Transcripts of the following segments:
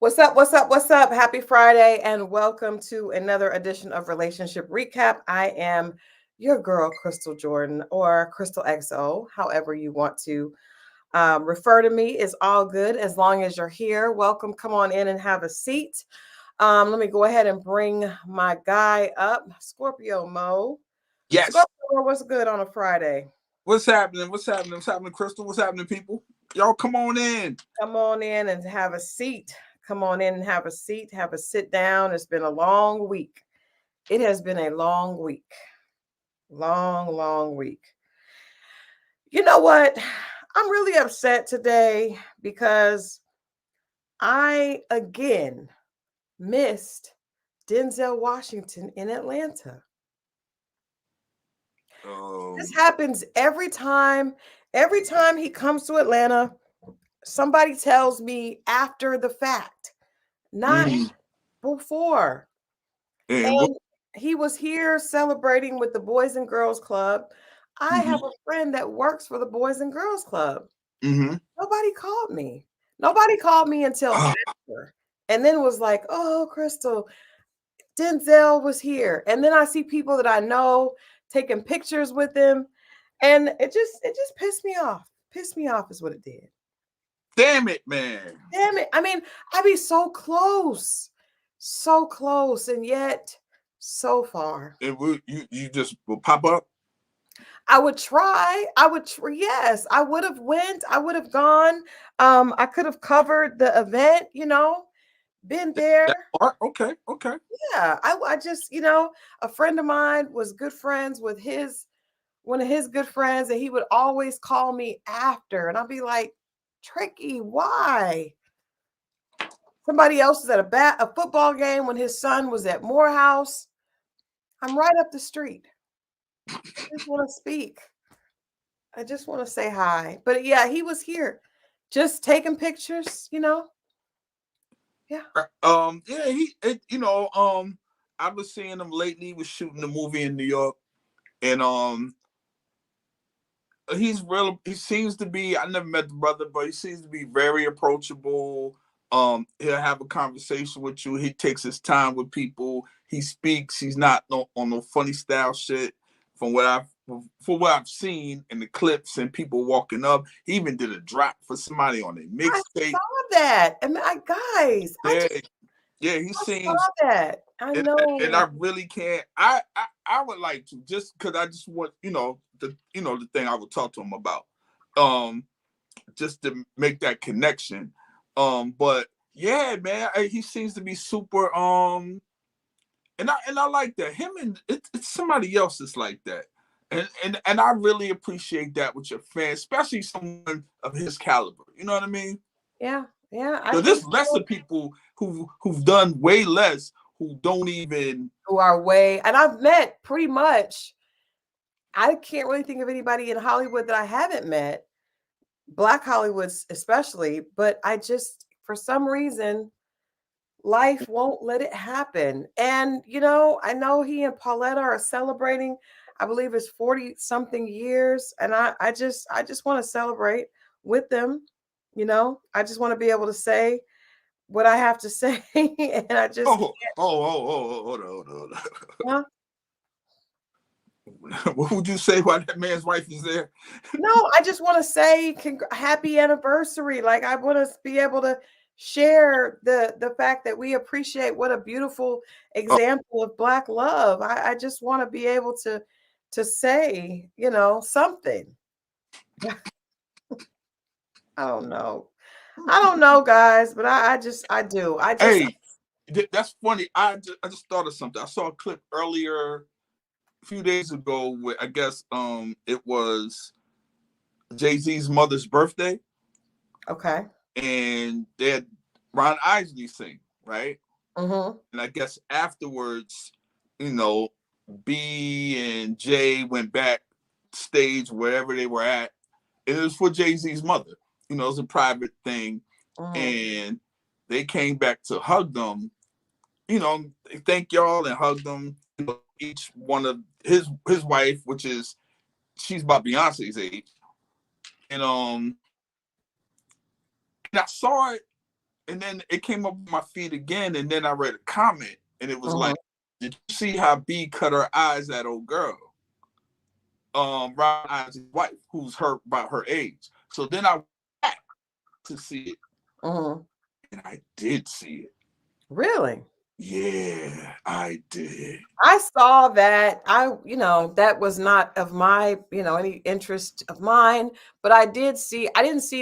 What's up? What's up? What's up? Happy Friday and welcome to another edition of Relationship Recap. I am your girl, Crystal Jordan, or Crystal XO, however you want to refer to me, is all good as long as you're here. Welcome. Come on in and have a seat. Let me go ahead and bring my guy up, Scorpio Moe. Yes. Scorpio, what's good on a Friday? What's happening? What's happening? What's happening, Crystal? What's happening, people? Y'all come on in. Come on in and have a seat. Come on in and have a seat. Have a sit down. It's been a long week. It has been a long week. Long week. You know what? I'm really upset today because I again missed Denzel Washington in Atlanta. This happens every time. Every time he comes to Atlanta, somebody tells me after the fact, not before. And he was here celebrating with the Boys and Girls Club. I have a friend that works for the Boys and Girls Club. Nobody called me. Nobody called me until after. And then was like, oh, Crystal, Denzel was here. And then I see people that I know taking pictures with him. And it just pissed me off. Pissed me off is what it did. Damn it, man. Damn it. I mean, I'd be so close. So close. And yet so far. You just will pop up? I would try. Yes, I would have went. I would have gone. I could have covered the event, been there. Okay. Yeah, I just, a friend of mine was good friends with one of his good friends, and he would always call me after, and I'd be like, Tricky, why? Somebody else was at a football game when his son was at Morehouse. I'm right up the street. I just want to speak. I just want to say hi. But yeah, he was here just taking pictures, Yeah. I was seeing him lately. He was shooting a movie in New York. And he seems to be, I never met the brother, but he seems to be very approachable. He'll have a conversation with you. He takes his time with people. He speaks. He's not on no funny style shit. From what I've seen in the clips and people walking up, he even did a drop for somebody on a mixtape. I saw that. And guys, he seems. Saw that. I know, and I really can't. I would like to, just because I just want the thing I would talk to him about, just to make that connection. But yeah, man, he seems to be super. And I like that. Him and it's somebody else that's like that. And I really appreciate that with your fans, especially someone of his caliber. You know what I mean? Yeah. So there's lesser people who've done way less, who are way, and I've met pretty much. I can't really think of anybody in Hollywood that I haven't met, Black Hollywood especially, but I just, for some reason, life won't let it happen. And, I know he and Pauletta are celebrating, I believe it's 40 something years. And I just want to celebrate with them. I just want to be able to say what I have to say. And I just hold on. Huh? What would you say while that man's wife is there? No, I just want to say happy anniversary. Like, I want to be able to share the fact that we appreciate what a beautiful example of Black love. I just want to be able to say, something. I don't know, guys, but I do. Hey, that's funny. I just thought of something. I saw a clip earlier, a few days ago, where I guess it was Jay-Z's mother's birthday. Okay. And they had Ron Isley sing, right? Mm-hmm. And I guess afterwards, B and Jay went back stage wherever they were at. And it was for Jay-Z's mother. It was a private thing. Mm-hmm. And they came back to hug them. Thank y'all and hug them. Each one of his wife, which is, she's about Beyonce's age. And I saw it and then it came up on my feed again, and then I read a comment, and it was Mhm. like, "Did you see how B cut her eyes at old girl, Ron Isaacs' wife, who's her about her age?" So then I went back to see it, Mhm. and I did see it. Really? Yeah, I did. I saw that. That was not of my, any interest of mine, but I didn't see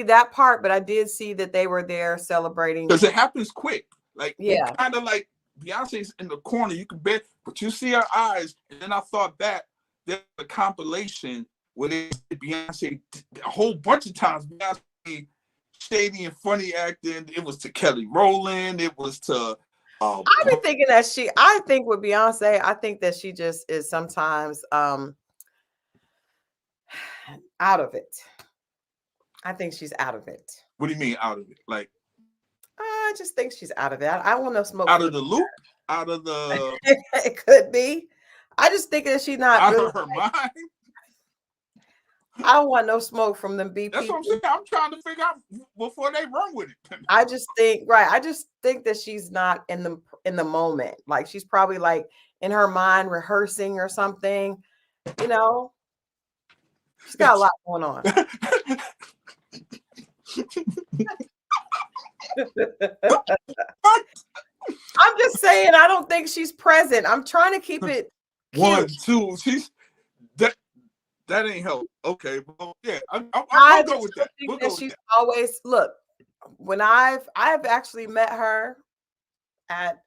that part, but I did see that they were there celebrating. Because it happens quick. Like it Yeah. kind of like Beyonce's in the corner, you can bet, but you see her eyes. And then I thought that there's a compilation where Beyonce a whole bunch of times Beyonce shady and funny acting. It was to Kelly Rowland, it was to I've been thinking I think with Beyonce, I think that she just is sometimes out of it. I think she's out of it. what do you mean out of it? Like I just think she's out of it. I want no smoke out from of the loop, out of the it could be. I just think that she's not out really. of her mind. I don't want no smoke from them B That's what I'm people. saying. I'm trying to figure out before they run with it. I just think right. I just think that she's not in the moment. Like she's probably like in her mind rehearsing or something. You know, she's got a lot going on. I'm just saying, I don't think she's present. I'm trying to keep it cute. 1, 2. She's that ain't help. Okay, well, yeah, I we'll go just with don't that. think We'll that go with she's that. always look. When I've actually met her at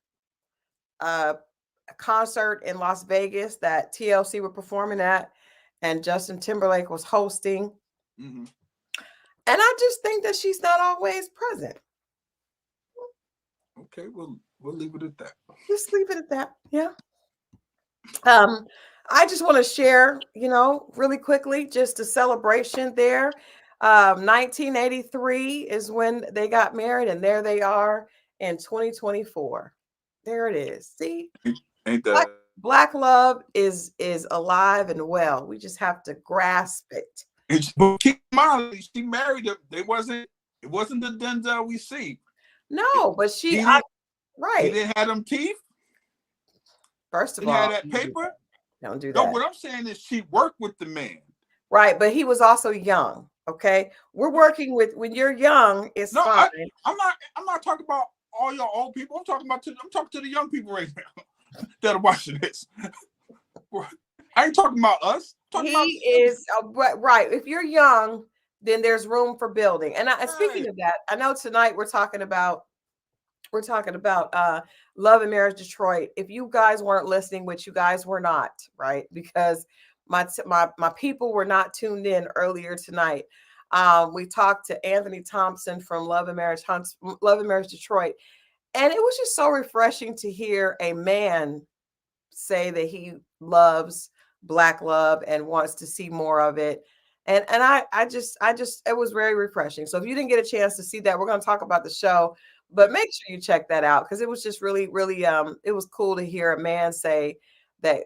a concert in Las Vegas that TLC were performing at, and Justin Timberlake was hosting. Mm-hmm. And I just think that she's not always present. Okay, we'll leave it at that. Just leave it at that. Yeah. I just want to share, really quickly, just a celebration there. 1983 is when they got married, and there they are in 2024. There it is. See, Ain't black, that? black love is alive and well. We just have to grasp it. But keep in mind, she married him. It wasn't the Denzel we see. No, but He he he right. didn't have them teeth. First of Didn't have all, that paper. don't do No, that. what I'm saying is she worked with the man. Right, but he was also young. Okay, we're working with when you're young, it's No, fine. I'm not talking about all your old people. I'm talking to the young people right now that are watching this. I ain't talking about us. I'm talking about He is right. If you're young, then there's room for building. And speaking right. of that, I know tonight we're talking about Love and Marriage Detroit. If you guys weren't listening, which you guys were not, right? Because my people were not tuned in earlier tonight. We talked to Anthony Thompson from Love and Marriage Detroit, and it was just so refreshing to hear a man say that he loves black love and wants to see more of it. And I just it was very refreshing. So if you didn't get a chance to see that, we're going to talk about the show, but make sure you check that out because it was just really, really it was cool to hear a man say that,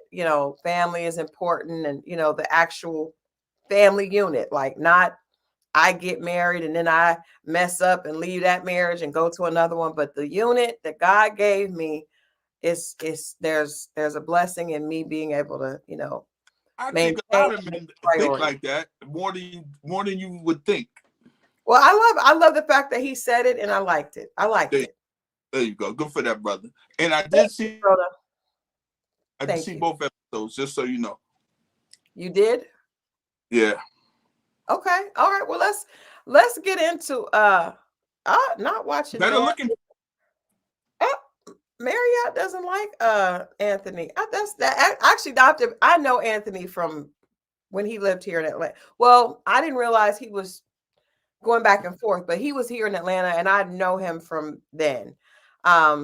family is important and the actual family unit, like not I get married and then I mess up and leave that marriage and go to another one, but the unit that God gave me it's there's a blessing in me being able to I think maintain a lot of men think priority. like that more than you would think. Well, I love the fact that he said it, and I liked it. I liked There, it. there you go. Good for that brother. And Thank you, brother. I did Thank see you. both episodes, just so you know. You did. Yeah. Okay. All right. Well, let's get into not watching Better man. looking. Oh, Marriott doesn't like Anthony. That's that actually, Doctor. I know Anthony from when he lived here in Atlanta. Well, I didn't realize he was going back and forth, but he was here in Atlanta and I know him from then.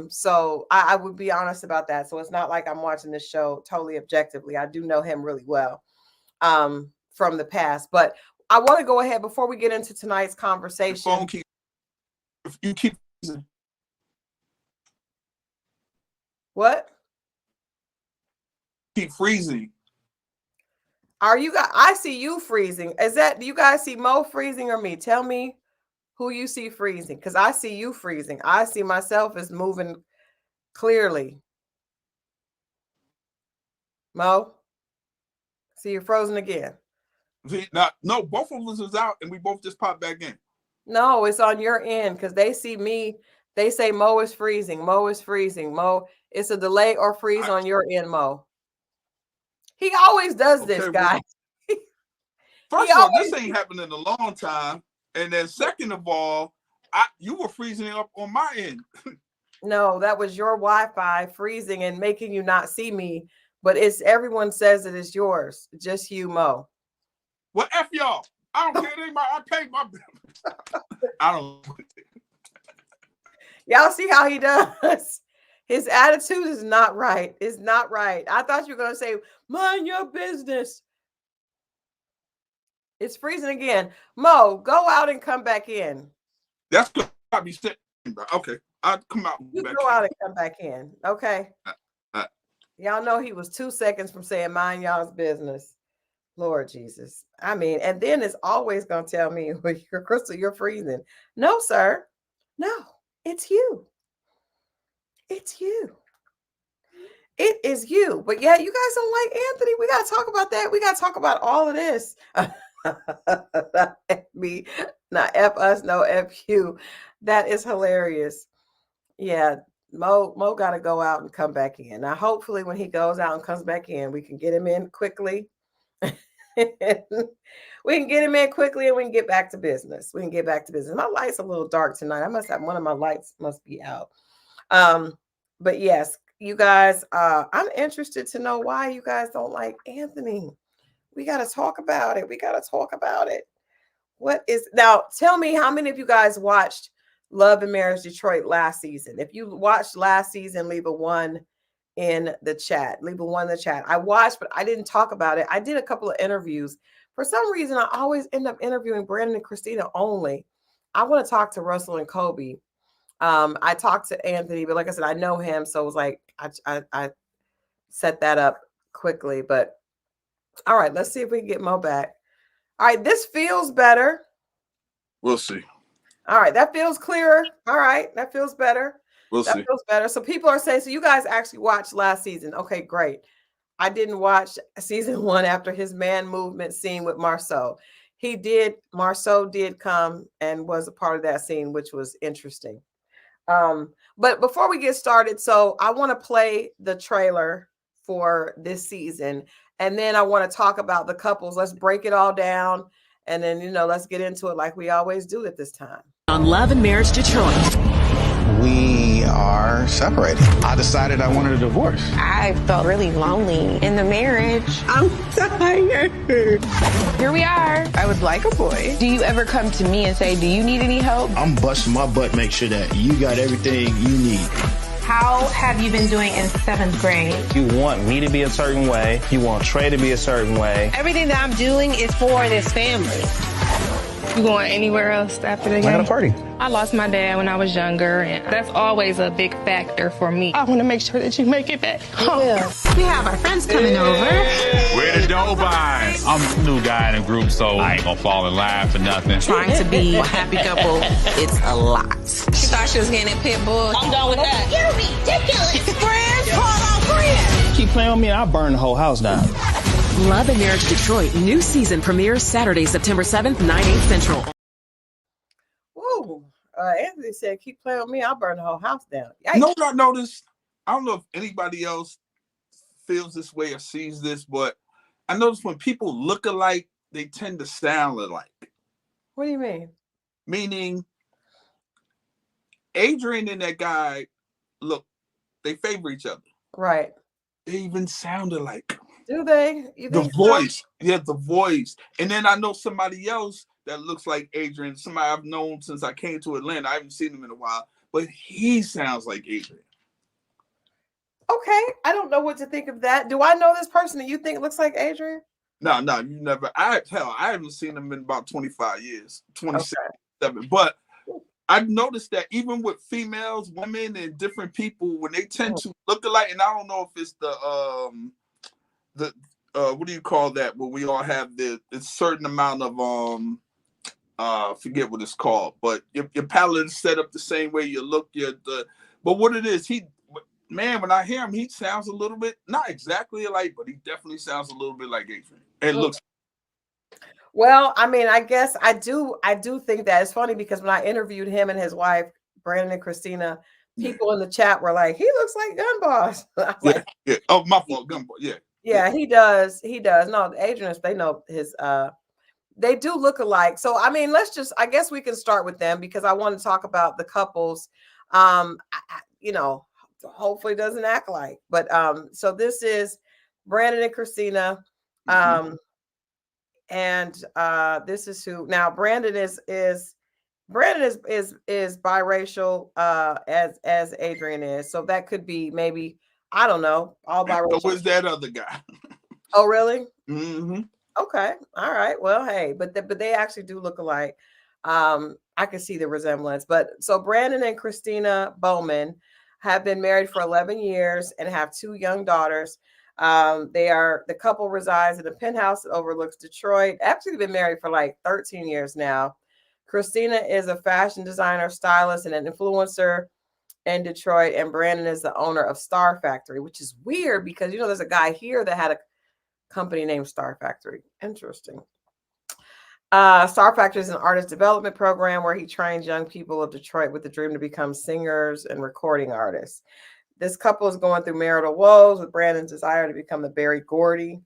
So I would be honest about that. So it's not like I'm watching this show totally objectively. I do know him really well from the past. But I want to go ahead before we get into tonight's The conversation. phone keep if you What keep freezing. are you guys? I see you freezing. Is that do you guys see Mo freezing or me? Tell me who you see freezing, because I see you freezing. I see myself as moving clearly. Mo, see you're frozen again. No, both of us is out and we both just popped back in. No, it's on your end because they see me. They say Mo is freezing. Mo is freezing. Mo, it's a delay or freeze on your end, Mo. He always does this, guys. First of all, this ain't happened in a long time. And then second of all, you were freezing up on my end. No, that was your Wi-Fi freezing and making you not see me. But it's everyone says it is yours. Just you, Mo. Well, F y'all. I don't care. I paid my bill. I don't. Y'all see how he does? His attitude is not right. It's not right. I thought you were going to say, mind your business. It's freezing again. Mo, go out and come back in. That's good. I'll be sitting. Okay. I'll come out. You go out and come back in. Okay. Y'all know he was 2 seconds from saying mind y'all's business. Lord Jesus. I mean, and then it's always going to tell me, Christal, you're freezing. No, sir. No, it's you. It's you. It is you. But yeah, you guys don't like Anthony. We got to talk about that. We got to talk about all of this. Not F me, not F us, no F you. That is hilarious. Yeah, Mo got to go out and come back in. Now, hopefully when he goes out and comes back in, we can get him in quickly. We can get him in quickly and we can get back to business. My light's a little dark tonight. I must have one of my lights must be out. But yes, you guys, I'm interested to know why you guys don't like Anthony. We got to talk about it. What is now? Tell me how many of you guys watched Love and Marriage Detroit last season? If you watched last season, leave a 1 in the chat. I watched, but I didn't talk about it. I did a couple of interviews. For some reason, I always end up interviewing Brandon and Christina only. I want to talk to Russell and Colby. I talked to Anthony, but like I said, I know him, so it was like I set that up quickly. But all right, let's see if we can get Mo back. All right, this feels better. We'll see. All right, that feels clearer. All right, that feels better. We'll see. Feels better. So people are saying, so you guys actually watched last season. Okay, great. I didn't watch season 1 after his man movement scene with Marceau. Marceau did come and was a part of that scene, which was interesting. But before we get started, so I want to play the trailer for this season. And then I want to talk about the couples. Let's break it all down. And then, let's get into it like we always do at this time. On Love and Marriage Detroit. We are separated. I decided I wanted a divorce. I felt really lonely in the marriage. I'm tired. Here we are. I would like a boy. Do you ever come to me and say, do you need any help? I'm busting my butt, make sure that you got everything you need. How have you been doing in 7th grade? You want me to be a certain way. You want Trey to be a certain way. Everything that I'm doing is for this family. You going anywhere else after the game? I got a party. I lost my dad when I was younger, and that's always a big factor for me. I want to make sure that you make it back home. Yeah. We have our friends coming over. We're the dough buys. I'm the new guy in the group, so I ain't gonna fall in line for nothing. Trying to be a happy couple, it's a lot. She thought she was getting a pit bull. I'm done with that. You're ridiculous. Friends, call on friends. Keep playing with me and I'll burn the whole house down. Love and Marriage Detroit new season premieres Saturday, September 7th, 9/8 Central. Woo. Anthony said, keep playing with me, I'll burn the whole house down. Yikes. You know what I noticed? I don't know if anybody else feels this way or sees this, but I noticed when people look alike, they tend to sound alike. What do you mean? Meaning, Adrian and that guy, look, they favor each other. Right. They even sound alike. Do they? The voice. Yeah, the voice. And then I know somebody else that looks like Adrian, somebody I've known since I came to Atlanta. I haven't seen him in a while, but he sounds like Adrian. Okay. I don't know what to think of that. Do I know this person that you think looks like Adrian? No, you never. I haven't seen him in about 25 years, 27. Okay. But I've noticed that even with females, women, and different people, when they tend to look alike, and I don't know if it's the what do you call that? Where we all have the certain amount of forget what it's called, but your palate is set up the same way you look. But what it is, man, when I hear him, he sounds a little bit, not exactly alike, but he definitely sounds a little bit like Adrian. It looks. Well, I mean, I guess I do think that it's funny because when I interviewed him and his wife, Brandon and Christina, people in the chat were like, he looks like Gun Boss. I was like, yeah. Oh, my fault, Gun Boss. Yeah. Yeah, he does. He does. No, Adrian, they know his they do look alike. So I mean, I guess we can start with them because I want to talk about the couples. Hopefully it doesn't act like. But so this is Brandon and Christina. And this is who now Brandon is biracial as Adrian is. So that could be maybe, I don't know, all biracial. So was that other guy? Oh, really? Mm-hmm. Okay. All right. Well, hey, but they actually do look alike. I can see the resemblance. But so Brandon and Christina Bowman have been married for 11 years and have 2 young daughters. The couple resides in a penthouse that overlooks Detroit. Actually, they've been married for like 13 years now. Christina is a fashion designer, stylist, and an influencer in Detroit. And Brandon is the owner of Star Factory, which is weird because, there's a guy here that had a company named Star Factory. Interesting. Star Factory is an artist development program where he trains young people of Detroit with the dream to become singers and recording artists. This couple is going through marital woes with Brandon's desire to become the Berry Gordy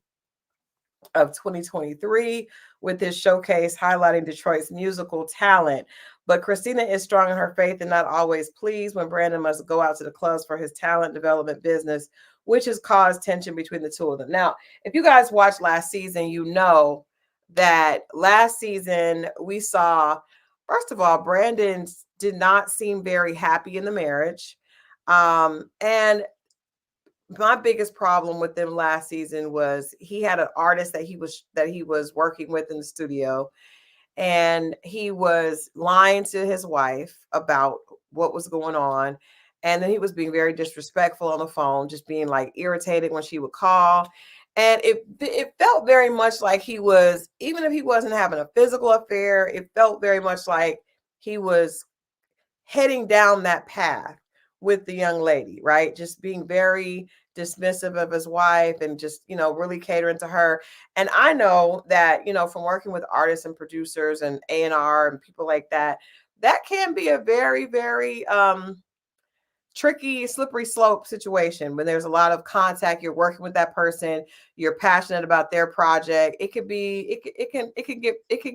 of 2023 with his showcase highlighting Detroit's musical talent. But Christina is strong in her faith and not always pleased when Brandon must go out to the clubs for his talent development business, which has caused tension between the two of them. Now, if you guys watched last season, you know that last season we saw, first of all, Brandon did not seem very happy in the marriage. And my biggest problem with them last season was he had an artist that he was working with in the studio, and he was lying to his wife about what was going on. And then he was being very disrespectful on the phone, just being like irritated when she would call. And it felt very much like he was, even if he wasn't having a physical affair, it felt very much like he was heading down that path with the young lady, right? Just being very dismissive of his wife and just, really catering to her. And I know that, from working with artists and producers and A&R and people like that, that can be a very, very tricky, slippery slope situation when there's a lot of contact. You're working with that person, you're passionate about their project. It could be, it can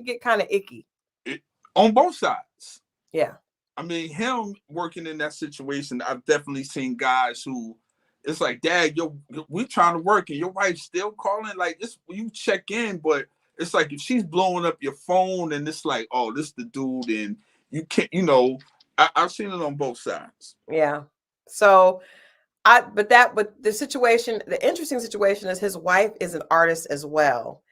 get kind of icky. On both sides. Yeah. I mean, him working in that situation, I've definitely seen guys who, it's like, Dad, we trying to work and your wife's still calling. Like, this, you check in, but it's like if she's blowing up your phone and it's like, oh, this the dude, and you can't, I've seen it on both sides. Yeah. So but the interesting situation is his wife is an artist as well.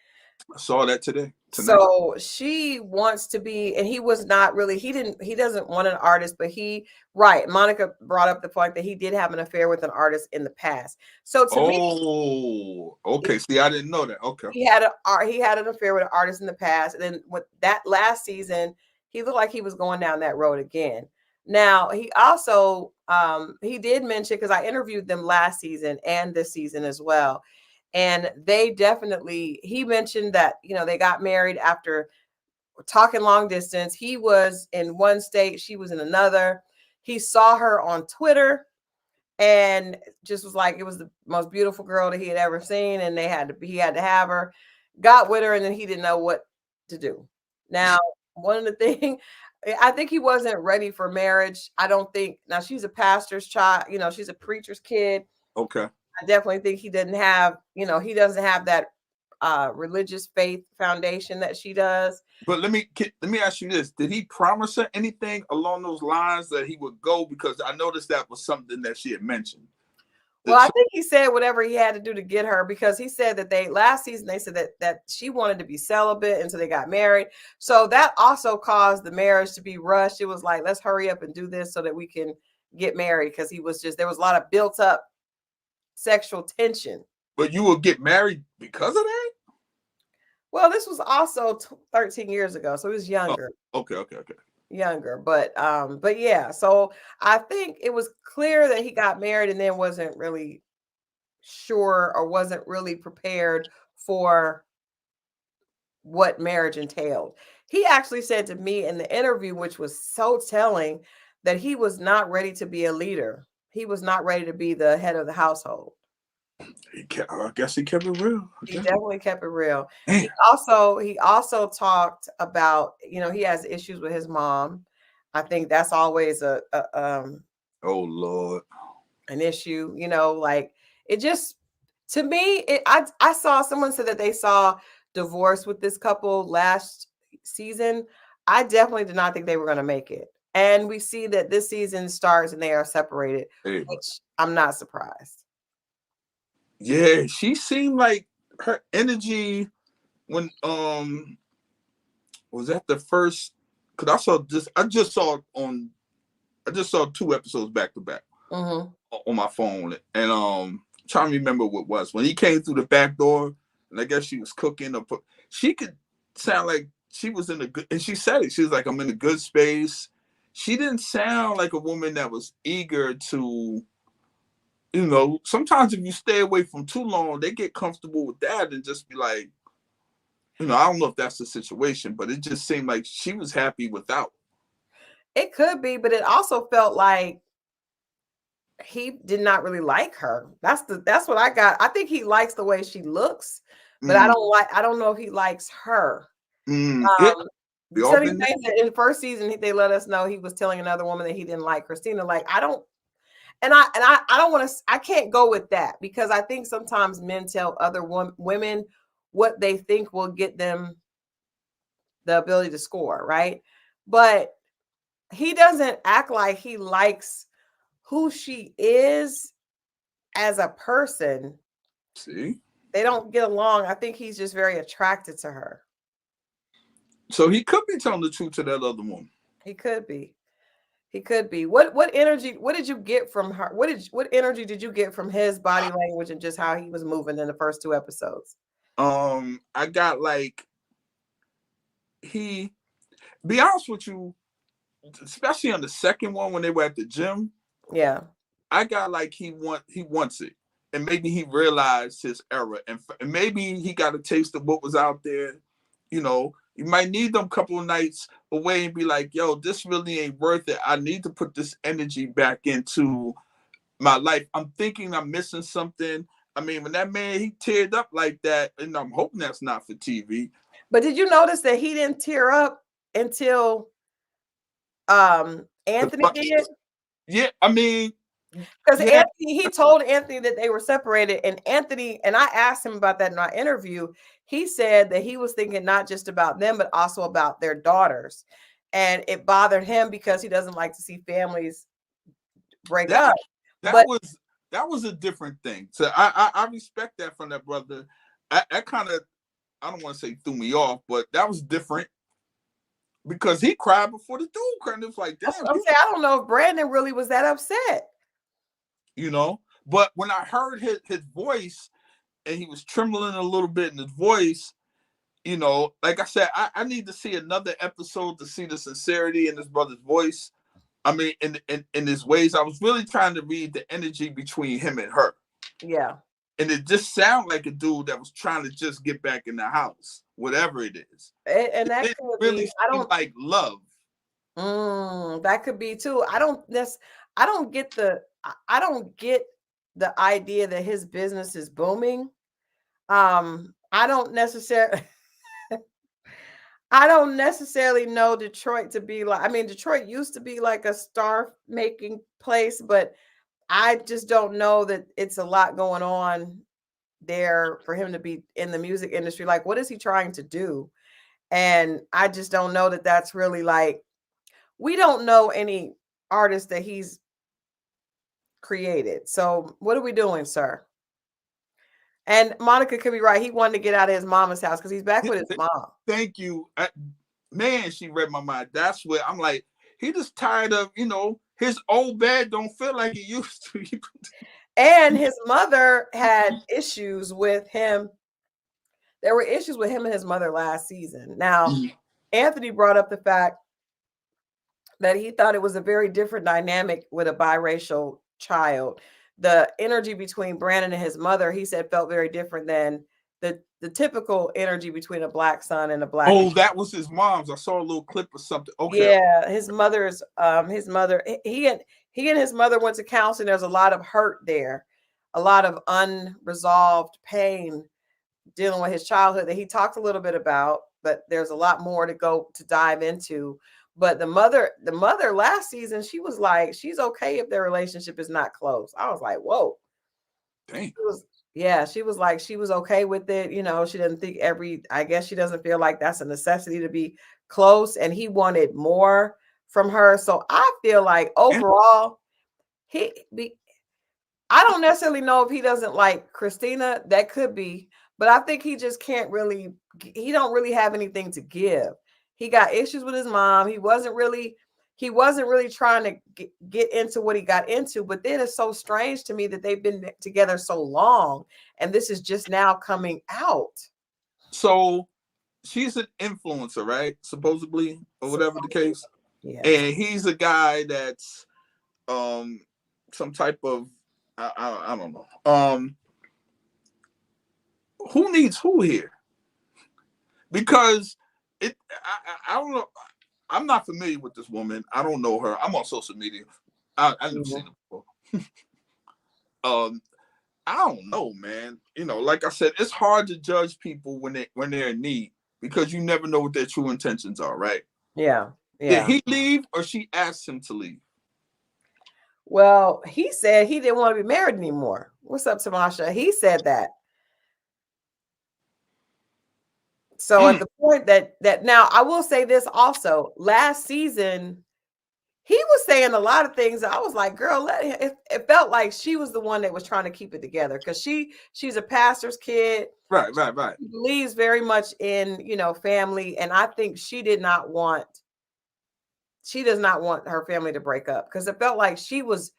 I saw that tonight. So she wants to be, and he was not really, he doesn't want an artist, but Monica brought up the point that he did have an affair with an artist in the past. So to me, okay. See, I didn't know that. Okay. He had an affair with an artist in the past. And then with that last season, he looked like he was going down that road again. Now, he also, he did mention, because I interviewed them last season and this season as well. And he mentioned that, they got married after talking long distance. He was in one state, she was in another. He saw her on Twitter and just was like, it was the most beautiful girl that he had ever seen. And he had to have her, got with her, and then he didn't know what to do. Now, one of the things, I think he wasn't ready for marriage. Now she's a pastor's child, she's a preacher's kid. Okay. I definitely think he doesn't have that religious faith foundation that she does. But let me ask you this. Did he promise her anything along those lines that he would go? Because I noticed that was something that she had mentioned. Well, I think he said whatever he had to do to get her, because he said that last season they said that she wanted to be celibate until they got married. So that also caused the marriage to be rushed. It was like, let's hurry up and do this so that we can get married, because there was a lot of built up sexual tension. But you will get married because of that? Well, this was also 13 years ago, so he was Oh, younger. okay. Younger, but yeah. So I think it was clear that he got married and then wasn't really sure or wasn't really prepared for what marriage entailed. He actually said to me in the interview, which was so telling, that he was not ready to be a leader. He was not ready to be the head of the household. I guess he kept it real. He definitely kept it real. Man. He also talked about, he has issues with his mom. I think that's always oh Lord, an issue, like it just, to me, I saw someone said that they saw divorce with this couple last season. I definitely did not think they were going to make it. And we see that this season starts and they are separated, which I'm not surprised. Yeah, she seemed like her energy when was that the first, because I just saw 2 episodes back to back on my phone, and trying to remember what it was when he came through the back door, and I guess she was cooking she could sound like she was in a good, and she said it, she was like, I'm in a good space. She didn't sound like a woman that was eager to, sometimes if you stay away from too long, they get comfortable with that and just be like, I don't know if that's the situation, but it just seemed like she was happy without. It could be, but it also felt like he did not really like her. That's what I got. I think he likes the way she looks, but I don't know if he likes her. In the first season, they let us know he was telling another woman that he didn't like Christina. Like, I don't want to, I can't go with that, because I think sometimes men tell other women what they think will get them the ability to score, right? But he doesn't act like he likes who she is as a person. See? They don't get along. I think he's just very attracted to her. So he could be telling the truth to that other woman. He could be. What energy, what did you get from her? What energy did you get from his body language and just how he was moving in the first 2 episodes? I got like, be honest with you, especially on the second one when they were at the gym. Yeah. I got like he wants it. And maybe he realized his error, and maybe he got a taste of what was out there. You might need them couple of nights away and be like, yo, this really ain't worth it. I need to put this energy back into my life. I'm thinking I'm missing something. I mean, when that man, he teared up like that, and I'm hoping that's not for TV. But did you notice that he didn't tear up until Anthony did? Yeah, I mean, because Anthony, he told Anthony that they were separated, and I asked him about that in our interview. He said that he was thinking not just about them, but also about their daughters, and it bothered him because he doesn't like to see families break up. That was a different thing. So I respect that from that brother. That kind of, I don't want to say threw me off, but that was different. Because he cried before the dude cried. It was like, damn. I'm saying, I don't know if Brandon really was that upset. But when I heard his voice, and he was trembling a little bit in his voice, like I said, I need to see another episode to see the sincerity in his brother's voice. I mean, in his ways, I was really trying to read the energy between him and her. Yeah. And it just sounded like a dude that was trying to just get back in the house, whatever it is. And that could really be, I don't like love. That could be too. I don't get the idea that his business is booming. I don't necessarily know Detroit to be like, I mean, Detroit used to be like a star making place, but I just don't know that it's a lot going on there for him to be in the music industry. Like, what is he trying to do? And I just don't know that that's really like, we don't know any artist that he's created. So what are we doing, sir? And Monica could be right. He wanted to get out of his mama's house because he's back with his mom. Thank you. Man, she read my mind. That's where I'm like, he just tired of, his old bed don't feel like he used to. And his mother had issues with him there were issues with him and his mother last season. Now, Anthony brought up the fact that he thought it was a very different dynamic with a biracial child. The energy between Brandon and his mother, he said, felt very different than the typical energy between a black son and a black. Oh, that was his mom's. I saw a little clip or something. Okay. Yeah, his mother, he and his mother went to counseling. There's a lot of hurt there, a lot of unresolved pain dealing with his childhood that he talked a little bit about, but there's a lot more to dive into. But the mother last season, she was like, she's okay if their relationship is not close. I was like, whoa. Dang. She was like, she was okay with it. You know, she doesn't think I guess she doesn't feel like that's a necessity to be close. And he wanted more from her. So I feel like overall, I don't necessarily know if he doesn't like Christina. That could be, but I think he just he don't really have anything to give. He got issues with his mom. He wasn't really trying to get into what he got into. But then it's so strange to me that they've been together so long, and this is just now coming out. So she's an influencer, right? Supposedly, or whatever the case. Yeah. And he's a guy that's some type of I don't know. Who needs who here? Because I don't know. I'm not familiar with this woman. I don't know her. I'm on social media. I never seen her before. I don't know, man. You know, like I said, it's hard to judge people when they're in need because you never know what their true intentions are, right? Yeah. Did he leave or she asked him to leave? Well, he said he didn't want to be married anymore. What's up, Tamasha? He said that. So at the point that now I will say this also, last season, he was saying a lot of things that I was like, girl, it felt like she was the one that was trying to keep it together because she's a pastor's kid. Right. She believes very much in, family. And I think she does not want her family to break up because it felt like she was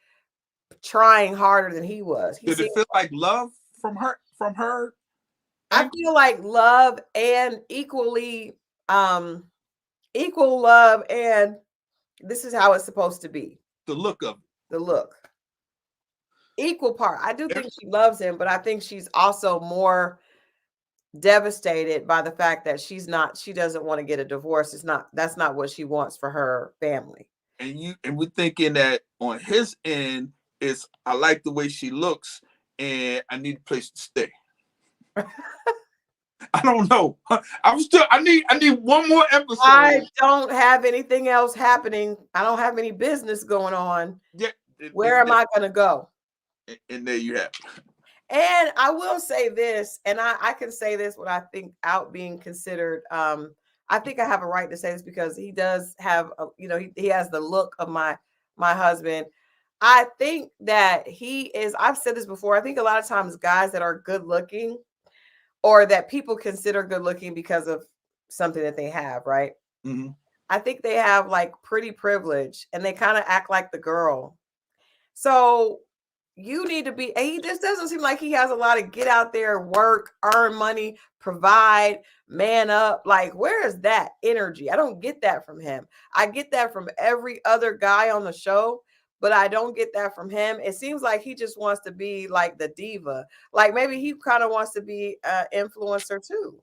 trying harder than he was. Did it feel like love from her? I feel like love and equal love, and this is how it's supposed to be. The look of it. The look. Equal part. I do think she loves him, but I think she's also more devastated by the fact that she doesn't want to get a divorce. That's not what she wants for her family. And we're thinking that on his end is I like the way she looks and I need a place to stay. I don't know. I need one more episode. I don't have anything else happening. I don't have any business going on. Yeah. Where am I going to go? And there you have it. And I will say this, and I can say this without being considered. I think I have a right to say this because he does have, he has the look of my husband. I think that I've said this before. I think a lot of times guys that are good looking or that people consider good looking because of something that they have, right? Mm-hmm. I think they have like pretty privilege and they kind of act like the girl. So you need to be, and he just doesn't seem like he has a lot of get out there, work, earn money, provide, man up. Like, where is that energy? I don't get that from him. I get that from every other guy on the show, but I don't get that from him. It seems like he just wants to be like the diva. Like maybe he kind of wants to be an influencer too.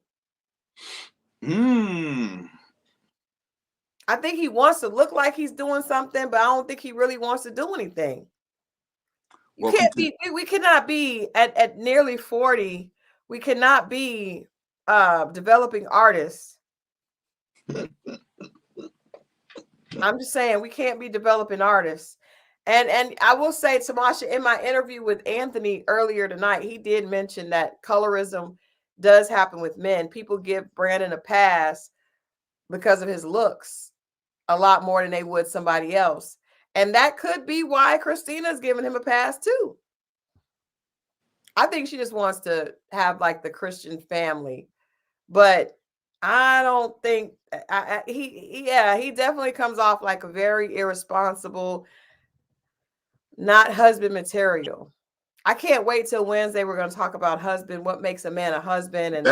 I think he wants to look like he's doing something, but I don't think he really wants to do anything. We cannot be at nearly 40. We cannot be developing artists. I'm just saying we can't be developing artists. And I will say, Tamasha, in my interview with Anthony earlier tonight, he did mention that colorism does happen with men. People give Brandon a pass because of his looks a lot more than they would somebody else. And that could be why Christina's giving him a pass too. I think she just wants to have like the Christian family, but I don't think he definitely comes off like a very irresponsible, not husband material. I can't wait till Wednesday. We're going to talk about husband, what makes a man a husband, and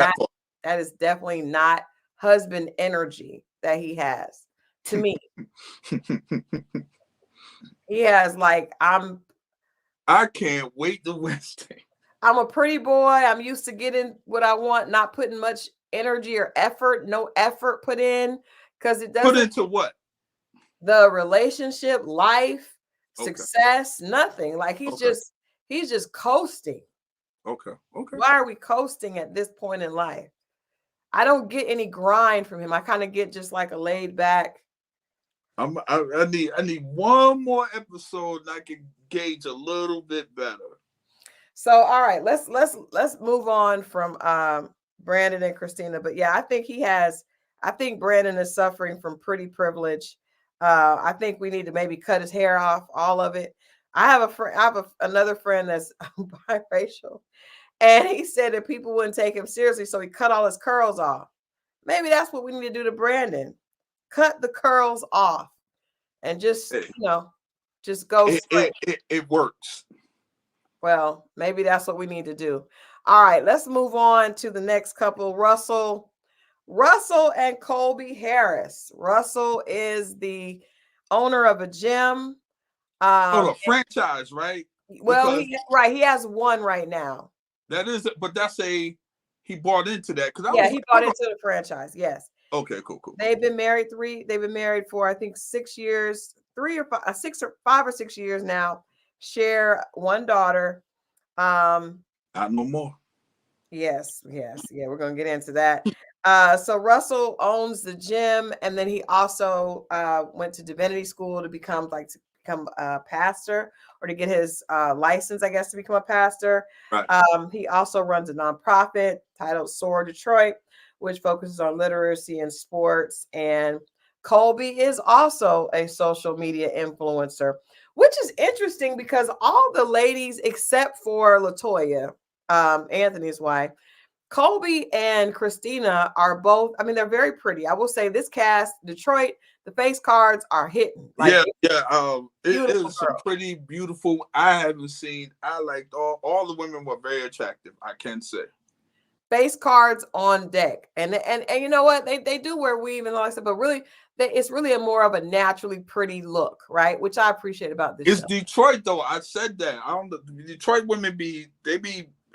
That is definitely not husband energy that he has to me. He has like, I can't wait to Wednesday. I'm a pretty boy. I'm used to getting what I want, not putting much energy or effort, no effort put in, because it doesn't. Put into what? The relationship, life, Okay. success, nothing. Like he's just coasting. Okay. Why are we coasting at this point in life? I don't get any grind from him. I kind of get just like a laid back. I need one more episode and I can gauge a little bit better. So all right, let's move on from Brandon and Christina. But yeah, I think Brandon is suffering from pretty privilege. I think we need to maybe cut his hair off, all of it. I have another friend that's biracial, and he said that people wouldn't take him seriously, so he cut all his curls off. Maybe that's what we need to do to Brandon. Cut the curls off and just, just go straight. It works. Well, maybe that's what we need to do. All right, let's move on to the next couple. Russell and Colby Harris. Russell is the owner of a gym. A franchise, right? Well, he has one right now. That is, but he bought into that because he bought into the franchise. Yes. Okay, cool. They've been married for I think 6 years, 5 or 6 years now. Share one daughter. Not no more. Yes. Yeah, we're gonna get into that. So Russell owns the gym, and then he also went to divinity school to become a pastor, or to get his license, I guess, to become a pastor. Right. He also runs a nonprofit titled Soar Detroit, which focuses on literacy and sports. And Colby is also a social media influencer, which is interesting because all the ladies except for Latoya, Anthony's wife, Colby and Christina are both, I mean, they're very pretty. I will say this cast, Detroit, the face cards are hitting. It is some pretty beautiful. I liked all the women were very attractive, I can say. Face cards on deck. And you know what? They do wear weave and all that stuff, but really, it's really a more of a naturally pretty look, right? Which I appreciate about this It's show. Detroit, though. I said that. Detroit women be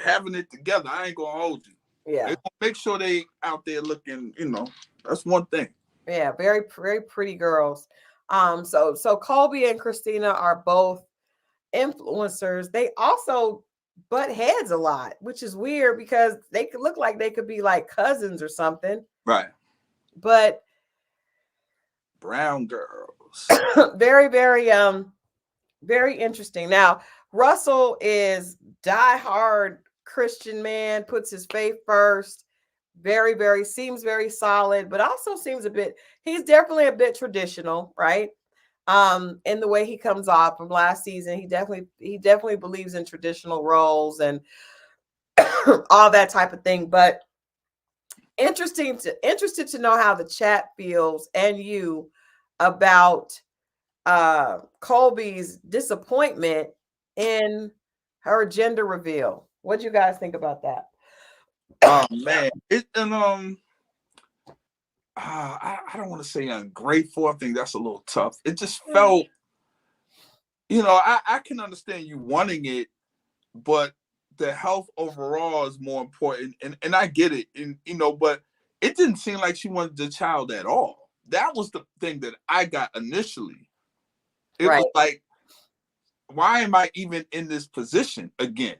having it together. I ain't gonna hold you. Yeah. They make sure they out there looking, that's one thing. Yeah, very, very pretty girls. So Colby and Christina are both influencers. They also butt heads a lot, which is weird because they could look like they could be like cousins or something. Right. But brown girls. very, very, very interesting. Now, Russell is diehard Christian man, puts his faith first. Very, very, seems very solid, but also seems he's definitely a bit traditional, right? In the way he comes off from last season. He definitely believes in traditional roles and all that type of thing. But interested to know how the chat feels and you about Colby's disappointment in her gender reveal. What do you guys think about that? Oh man, I don't want to say ungrateful. I think that's a little tough. It just felt, I can understand you wanting it, but the health overall is more important. And I get it. And, but it didn't seem like she wanted the child at all. That was the thing that I got initially. It was like, why am I even in this position again?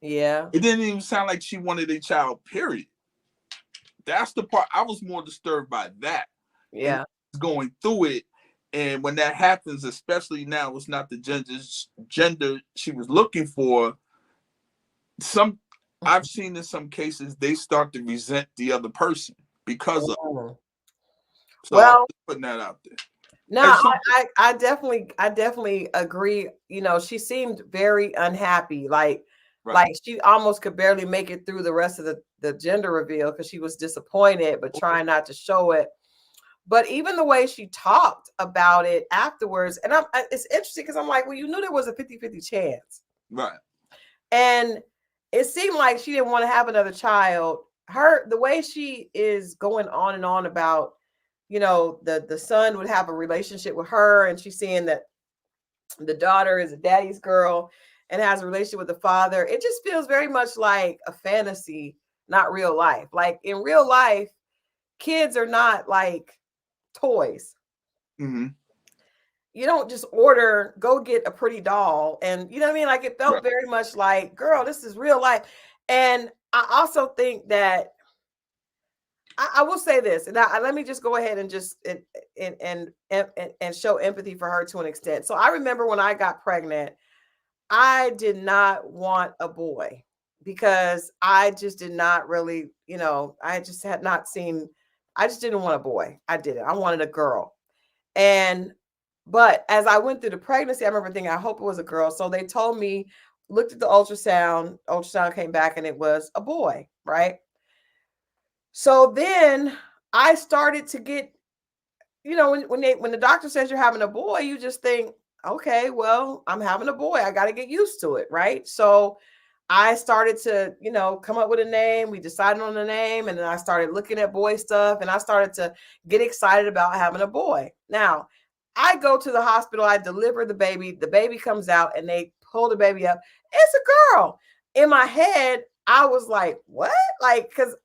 Yeah. It didn't even sound like she wanted a child, period. That's the part I was more disturbed by that. Yeah. Going through it. And when that happens, especially now, it's not the gender she was looking for. I've seen in some cases, they start to resent the other person because of it. So I'm putting that out there. No, I definitely agree. She seemed very unhappy. Like she almost could barely make it through the rest of the gender reveal because she was disappointed, but trying not to show it. But even the way she talked about it afterwards, and it's interesting because I'm like, well, you knew there was a 50-50 chance. Right. And it seemed like she didn't want to have another child the way she is going on and on about, the son would have a relationship with her, and she's seeing that the daughter is a daddy's girl and has a relationship with the father. It just feels very much like a fantasy, not real life. Like in real life, kids are not like toys. Mm-hmm. You don't just go get a pretty doll. And you know what I mean? Like it felt very much like, girl, this is real life. And I also think that I will say this, and let me just go ahead and just and show empathy for her to an extent. So I remember when I got pregnant, I did not want a boy because I just did not really, I just had not seen. I just didn't want a boy. I didn't. I wanted a girl. But as I went through the pregnancy, I remember thinking, I hope it was a girl. So they told me, looked at the ultrasound came back and it was a boy, right? So then I started to get, when the doctor says you're having a boy, you just think, okay, well, I'm having a boy. I got to get used to it, right? So I started to, come up with a name. We decided on a name, and then I started looking at boy stuff, and I started to get excited about having a boy. Now, I go to the hospital, I deliver the baby comes out, and they pull the baby up. It's a girl. In my head, I was like, what? Like, because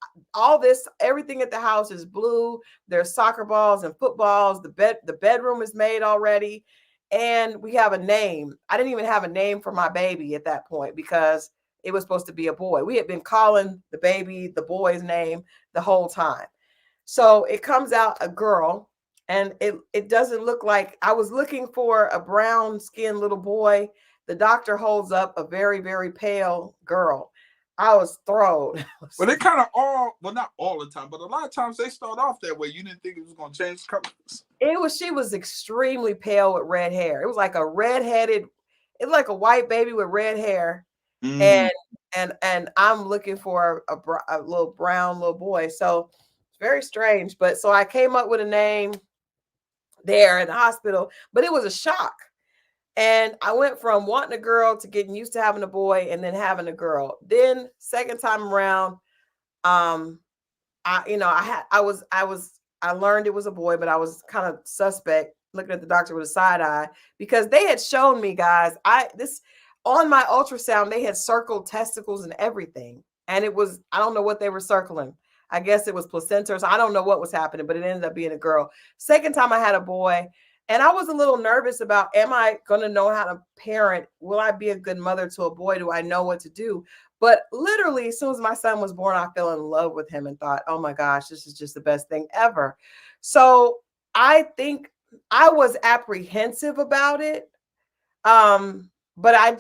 everything at the house is blue. There's soccer balls and footballs. The bedroom is made already. And we have a name. I didn't even have a name for my baby at that point because it was supposed to be a boy. We had been calling the boy's name the whole time. So it comes out a girl, and it doesn't look like, I was looking for a brown skinned little boy. The doctor holds up a very, very pale girl. I was thrown. Well, they kind of not all the time, but a lot of times they start off that way. You didn't think it was going to change colors. She was extremely pale with red hair. It was like it's like a white baby with red hair. And I'm looking for a little brown little boy. So it's very strange. But so I came up with a name there in the hospital, but it was a shock. And I went from wanting a girl to getting used to having a boy and then having a girl. Then second time around, I learned it was a boy, but I was kind of suspect, looking at the doctor with a side eye, because they had shown me, guys, on my ultrasound, they had circled testicles and everything. And I don't know what they were circling. I guess it was placenta. So I don't know what was happening, but it ended up being a girl. Second time I had a boy. And I was a little nervous about, am I going to know how to parent? Will I be a good mother to a boy? Do I know what to do? But literally, as soon as my son was born, I fell in love with him and thought, oh my gosh, this is just the best thing ever. So I think I was apprehensive about it. But I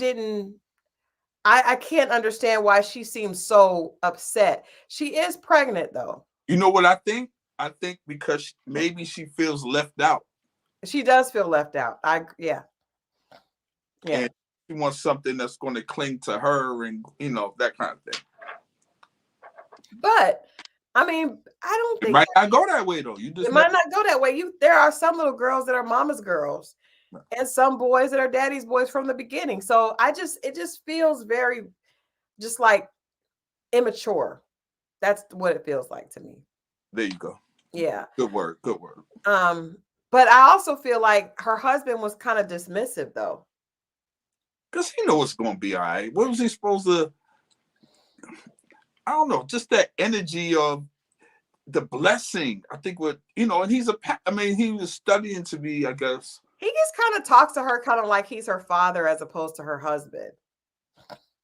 can't understand why she seems so upset. She is pregnant though. You know what I think? I think because maybe she feels left out. She does feel left out. Yeah. And she wants something that's going to cling to her and, that kind of thing. But, I mean, I don't think... It might not go that way, though. It might not go that way. There are some little girls that are mama's girls. Right. And some boys that are daddy's boys from the beginning. So it just feels very, just like immature. That's what it feels like to me. There you go. Yeah. Good word. But I also feel like her husband was kind of dismissive, though. Because he knows it's going to be all right. What was he supposed to... I don't know. Just that energy of the blessing. I think and he was studying to be, I guess... He just kind of talks to her kind of like he's her father as opposed to her husband.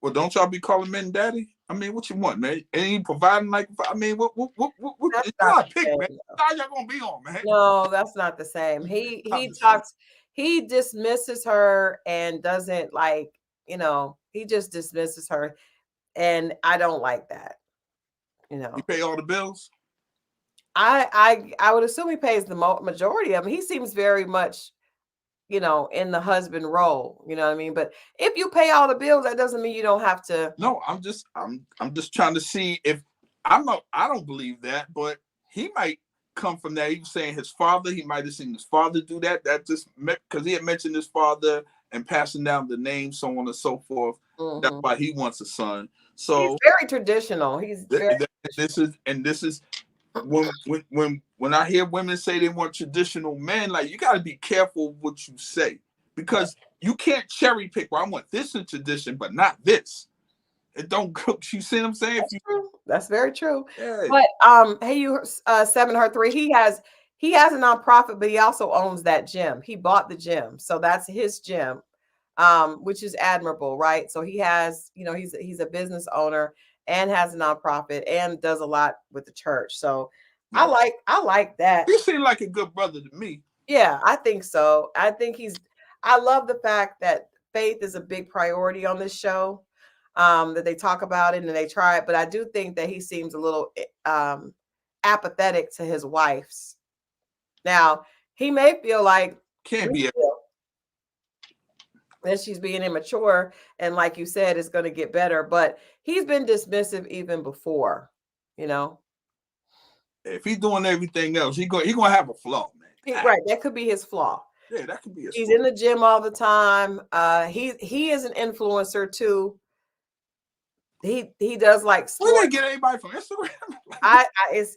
Well, don't y'all be calling men daddy? I mean, what you want, man? Ain't he providing what that's not pick, man? How y'all gonna be on, man? No, that's not the same. He dismisses her and doesn't he just dismisses her. And I don't like that. He pay all the bills? I would assume he pays the majority of them. He seems very much, in the husband role, you know what I mean? But if you pay all the bills, that doesn't mean you don't have to. No, I'm just trying to see if I don't believe that, but he might come from that. He was saying his father, he might have seen his father do that. That just because he had mentioned his father and passing down the name, so on and so forth. Mm-hmm. That's why he wants a son. So he's very traditional. He's very this is when I hear women say they want traditional men, like you got to be careful what you say, because you can't cherry pick. Well, I want this in tradition, but not this. It don't go. You see what I'm saying? That's very true. Yeah. But hey, you 7 Her 3. He has a nonprofit, but he also owns that gym. He bought the gym, so that's his gym, which is admirable, right? So he has, he's a business owner and has a nonprofit and does a lot with the church. So I like that. He seemed like a good brother to me. Yeah, I think so. I love the fact that faith is a big priority on this show. That they talk about it and they try it, but I do think that he seems a little apathetic to his wife's. Now, he may feel like that she's being immature, and like you said, it's going to get better, but he's been dismissive even before, If he's doing everything else, he gonna have a flaw, man. Right, that could be his flaw. Yeah, that could be his He's flaw. in the gym all the time. He is an influencer too. He does like sports. Where they get anybody from Instagram?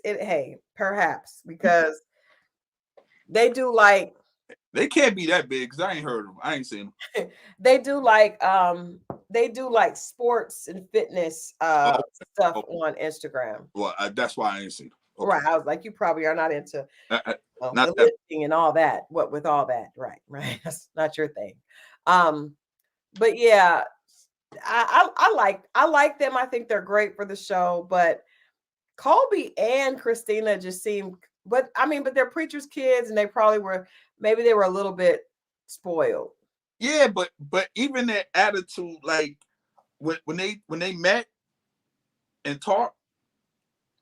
Hey, perhaps because they do like. They can't be that big because I ain't heard of them. I ain't seen them. They do like sports and fitness stuff on Instagram. Well, that's why I ain't seen them. Okay. Right. I was like, you probably are not into not the lifting and all that. What with all that, right? That's not your thing. But yeah, I like them. I think they're great for the show. But Colby and Christina just seem, but they're preachers' kids, and they probably were. Maybe they were a little bit spoiled. Yeah, but even their attitude, like when they met and talked,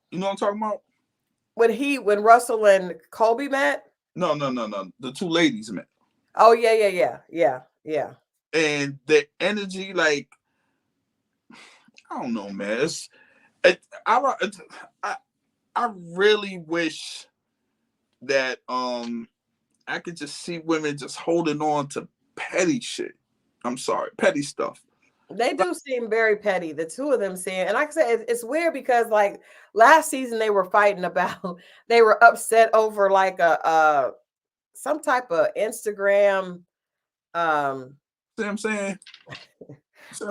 you know what I'm talking about? When Russell and Colby met? No. The two ladies met. Oh yeah. And the energy, like, I don't know, man. I really wish that I could just see women just holding on to petty shit. I'm sorry, petty stuff. They do seem very petty. The two of them seem, and like I said, it's weird because like last season they were fighting about, they were upset over like a some type of Instagram See what I'm saying?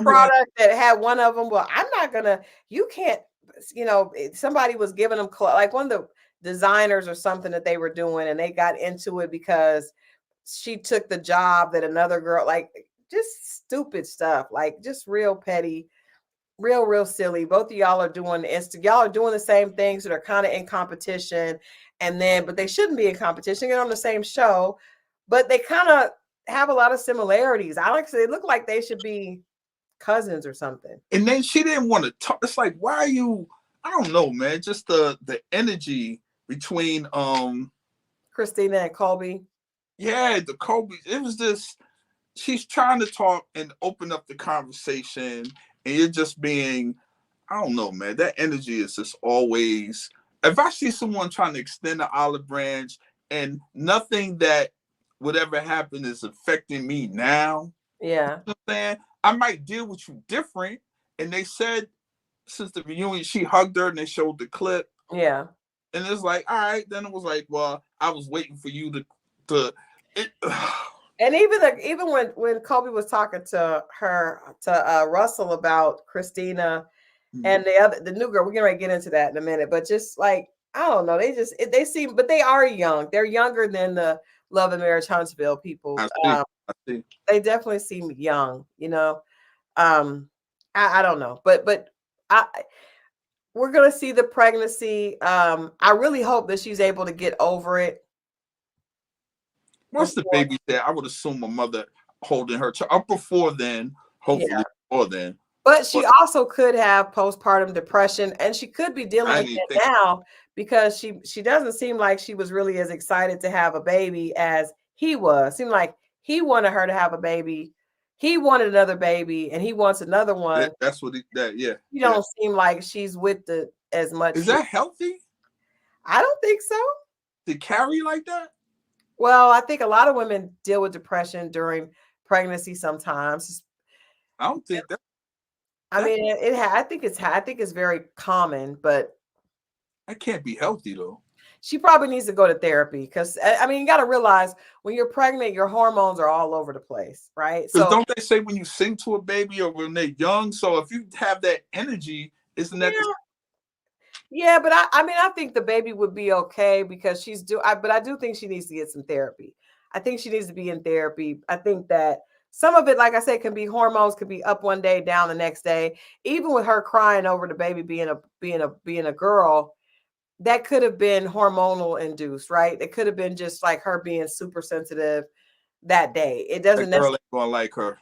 Product that had one of them. Well, you can't, somebody was giving them like one of the designers or something that they were doing, and they got into it because she took the job that another girl, like just stupid stuff, like just real petty, real silly. Both of y'all are doing y'all are doing the same things that are kind of in competition, but they shouldn't be in competition. Get on the same show, but they kind of have a lot of similarities. I like to say they look like they should be cousins or something. And then she didn't want to talk. It's like, why are you? I don't know, man. Just the energy between Christina and Colby. Yeah, the Colby. It was just, she's trying to talk and open up the conversation, and you're just being, I don't know, man. That energy is just always. If I see someone trying to extend the olive branch and nothing that would ever happen is affecting me now, yeah, you know what I'm saying? I might deal with you different. And they said since the reunion, she hugged her and they showed the clip. Yeah. And it's like, all right. Then it was like, well, I was waiting for you to And even when Colby was talking to Russell about Christina and the new girl, we're gonna get into that in a minute. But just like, I don't know, they seem, but they are young. They're younger than the Love and Marriage Huntsville people. I see. They definitely seem young, I don't know, but we're gonna see the pregnancy. I really hope that she's able to get over it. Once the baby's there, I would assume a mother holding her child up before then, hopefully before then. But she also could have postpartum depression, and she could be dealing with it now because she doesn't seem like she was really as excited to have a baby as he was. Seemed like he wanted her to have a baby. He wanted another baby, and he wants another one. That's what yeah. You don't seem like she's with as much. Is that healthy? I don't think so. To carry like that? Well, I think a lot of women deal with depression during pregnancy sometimes. I don't think that. I mean, I think it's very common, but that can't be healthy though. she probably needs to go to therapy because I mean, you got to realize when you're pregnant, your hormones are all over the place, right? Because So don't they say when you sing to a baby or when they're young? So if you have that energy, isn't that yeah, but I mean, I think the baby would be okay because but I do think she needs to get some therapy. I think she needs to be in therapy. I think that some of it, like I said, can be hormones, could be up one day, down the next day. Even with her crying over the baby being a girl, that could have been hormonal induced, right? It could have been just like her being super sensitive that day. It doesn't girl necessarily ain't gonna like her?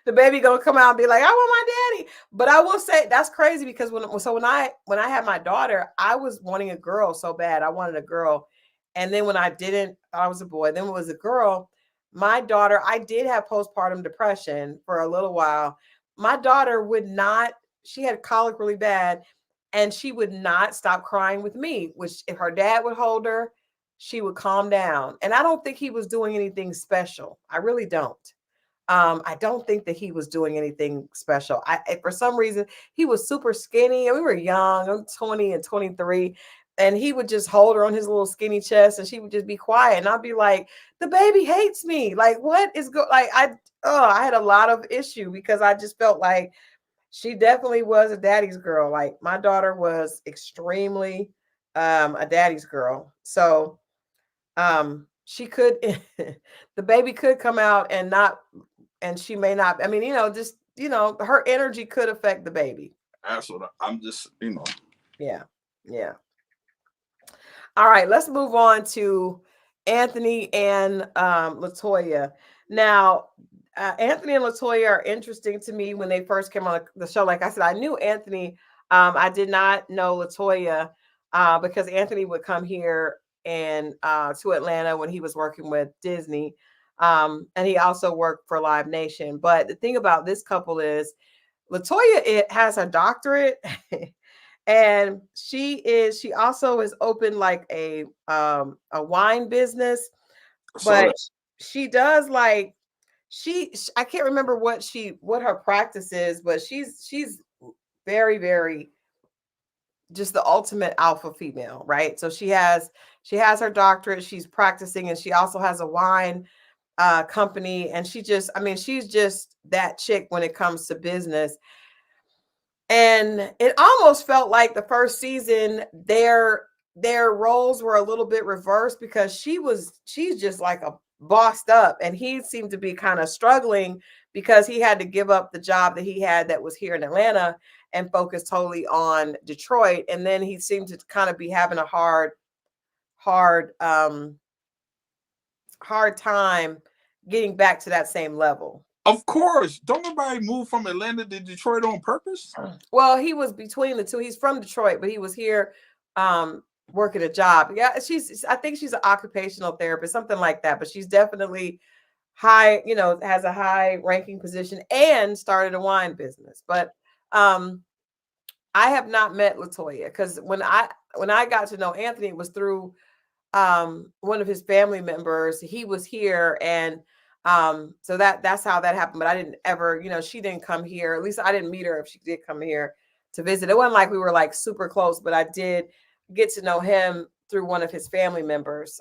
the baby gonna come out and be like, I want my daddy. But I will say that's crazy because when I had my daughter, I was wanting a girl so bad. I wanted a girl. And then when I didn't, I was a boy. Then it was a girl. My daughter, I did have postpartum depression for a little while. My daughter would not, she had colic really bad, and she would not stop crying with me, which if her dad would hold her, she would calm down. And I don't think he was doing anything special. I really don't. I don't think that he was doing anything special. For some reason, he was super skinny, and we were young. I'm 20 and 23, and he would just hold her on his little skinny chest, and she would just be quiet, and I'd be like, "The baby hates me. Like, what is good?" Like, I had a lot of issue because I just felt like she definitely was a daddy's girl. Like, my daughter was extremely a daddy's girl. So, she could, the baby could come out and not and she may not. I mean, just her energy could affect the baby. That's what I'm just, Yeah, yeah. All right, let's move on to Anthony and Latoya. Now, Anthony and Latoya are interesting to me when they first came on the show. Like I said, I knew Anthony. I did not know Latoya because Anthony would come here and to Atlanta when he was working with Disney. And he also worked for Live Nation. But the thing about this couple is Latoya has a doctorate and she also is open like a wine business, but she does like I can't remember what her practice is, but she's very, very just the ultimate alpha female, right? So she has her doctorate, she's practicing, and she also has a wine company, and she's just that chick when it comes to business. And it almost felt like the first season their roles were a little bit reversed because she's just like a bossed up, and he seemed to be kind of struggling because he had to give up the job that he had that was here in Atlanta and focus totally on Detroit. And then he seemed to kind of be having a hard time getting back to that same level. Of course. Don't nobody move from Atlanta to Detroit on purpose? Well, he was between the two. He's from Detroit, but he was here working a job. Yeah, I think she's an occupational therapist, something like that. But she's definitely high, has a high ranking position and started a wine business. But I have not met Latoya because when I got to know Anthony, it was through one of his family members. He was here, and so that's how that happened. But I didn't ever, she didn't come here. At least I didn't meet her if she did come here to visit. It wasn't like we were like super close, but I did get to know him through one of his family members.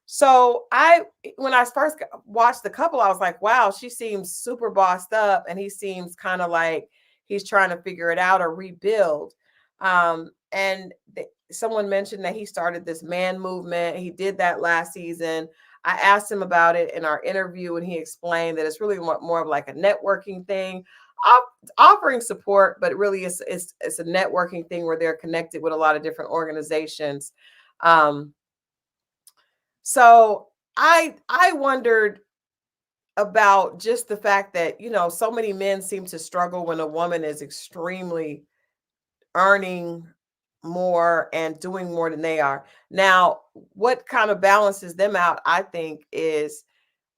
So when I first watched the couple, I was like, wow, she seems super bossed up, and he seems kind of like he's trying to figure it out or rebuild. And someone mentioned that he started this man movement. He did that last season. I asked him about it in our interview, and he explained that it's really more of like a networking thing, offering support, but really it's a networking thing where they're connected with a lot of different organizations. So I wondered about just the fact that, so many men seem to struggle when a woman is extremely earning more and doing more than they are. Now, what kind of balances them out, I think, is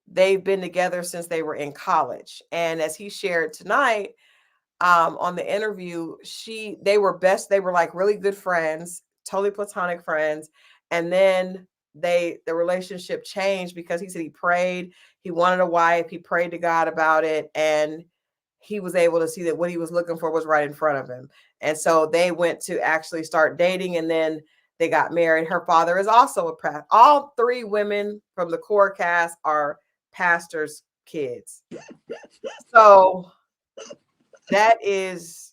they've been together since they were in college. And as he shared tonight on the interview, they were like really good friends, totally platonic friends. And then the relationship changed because he said he prayed, he wanted a wife, he prayed to God about it, and he was able to see that what he was looking for was right in front of him. And so they went to actually start dating, and then they got married. Her father is also a pastor. All three women from the core cast are pastors' kids. So that is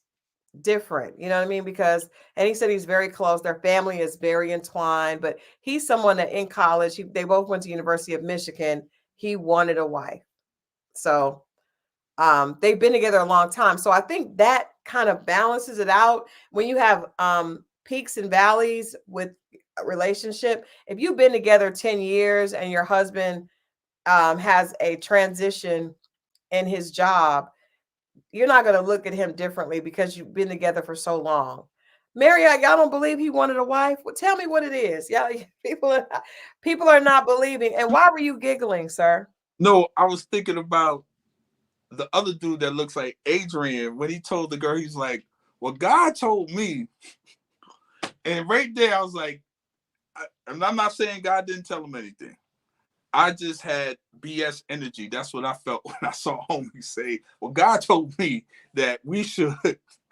different, you know what I mean? Because, and he said he's very close. Their family is very entwined, but he's someone that in college, they both went to University of Michigan. He wanted a wife. So they've been together a long time. So I think that kind of balances it out. When you have peaks and valleys with a relationship, if you've been together 10 years and your husband has a transition in his job, you're not going to look at him differently because you've been together for so long. Marriott, y'all don't believe he wanted a wife? Well, tell me what it is. Y'all, people are not believing. And why were you giggling, sir? No, I was thinking about the other dude that looks like Adrian when he told the girl, he's like, well, God told me. And right there, I was like, and I'm not saying God didn't tell him anything. I just had BS energy. That's what I felt when I saw homie say, well, God told me that we should.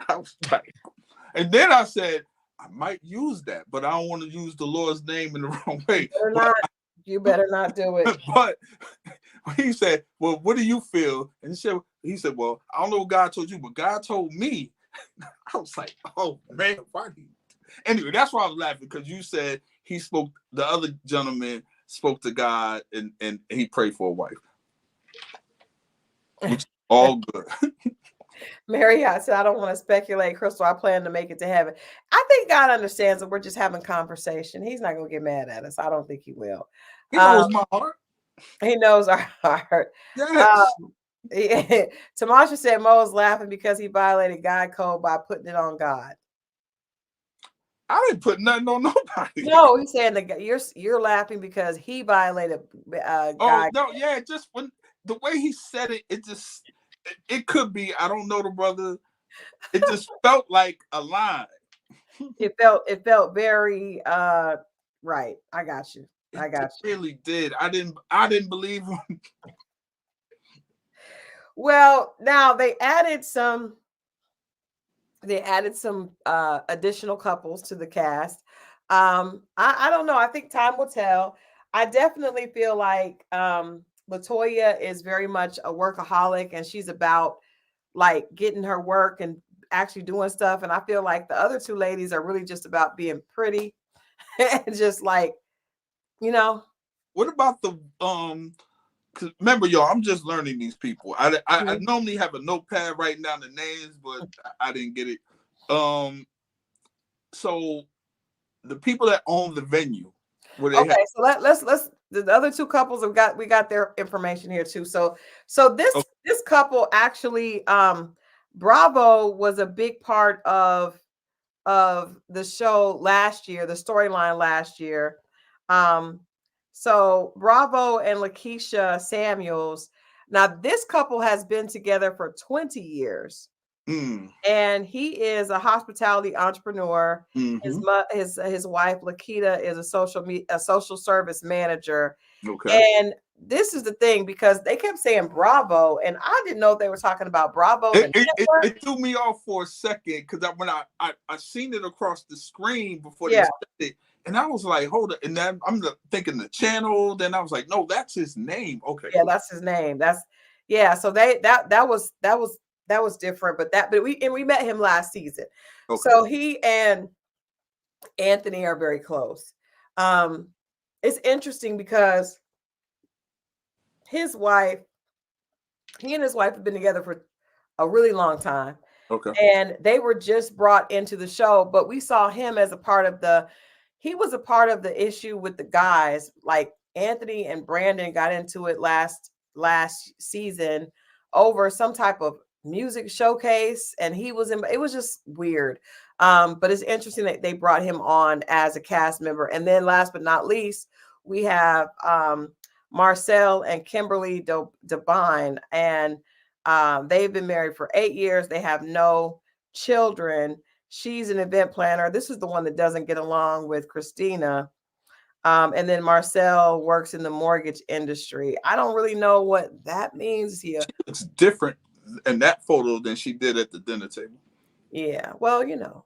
I was like, and then I said, I might use that, but I don't want to use the Lord's name in the wrong way. You better not do it. But he said, well, what do you feel? And he said, well, I don't know what God told you, but God told me. I was like, oh, man, why do you? Anyway, that's why I was laughing, because you said the other gentleman spoke to God and he prayed for a wife. Which is all good. Marriott said, I don't want to speculate, Christal. I plan to make it to heaven. I think God understands that we're just having conversation. He's not going to get mad at us. I don't think he will. He knows my heart. He knows our heart. Yes. Tamasha said Mo is laughing because he violated God code by putting it on God. I didn't put nothing on nobody. No, he's saying that you're laughing because he violated God. No, yeah, just when the way he said it, it could be, I don't know the brother. It just felt like a lie. It felt very right. I got you. It really did. I didn't believe him. Well, now they added some additional couples to the cast. I don't know. I think time will tell. I definitely feel like Latoya is very much a workaholic, and she's about like getting her work and actually doing stuff. And I feel like the other two ladies are really just about being pretty and just like, you know. What about the Cause remember, y'all, I'm just learning these people. I normally have a notepad writing down the names, but I didn't get it. So the people that own the venue, so let's the other two couples we got their information here too. So this couple actually, Bravo was a big part of the show last year, the storyline last year. So Bravo and Lakeisha Samuels. Now this couple has been together for 20 years. And he is a hospitality entrepreneur. His wife Lakita is a social service manager. Okay. And this is the thing, because they kept saying Bravo, and I didn't know they were talking about Bravo. It threw me off for a second, because when I seen it across the screen before they said it, and I was like, hold it. And then I'm thinking the channel. Then I was like, no, that's his name. Okay. Yeah, that's his name. So that was different, but we met him last season. Okay. So he and Anthony are very close. It's interesting because he and his wife have been together for a really long time. Okay. And they were just brought into the show, but we saw him as he was a part of the issue with the guys. Like Anthony and Brandon got into it last season over some type of music showcase, and it was just weird. But it's interesting that they brought him on as a cast member. And then last but not least, we have Marcel and Kimberly Devine, and they've been married for 8 years. They have no children. She's an event planner. This is the one that doesn't get along with Christina. And then Marcel works in the mortgage industry. I don't really know what that means here. It's different in that photo than she did at the dinner table. Yeah, well, you know.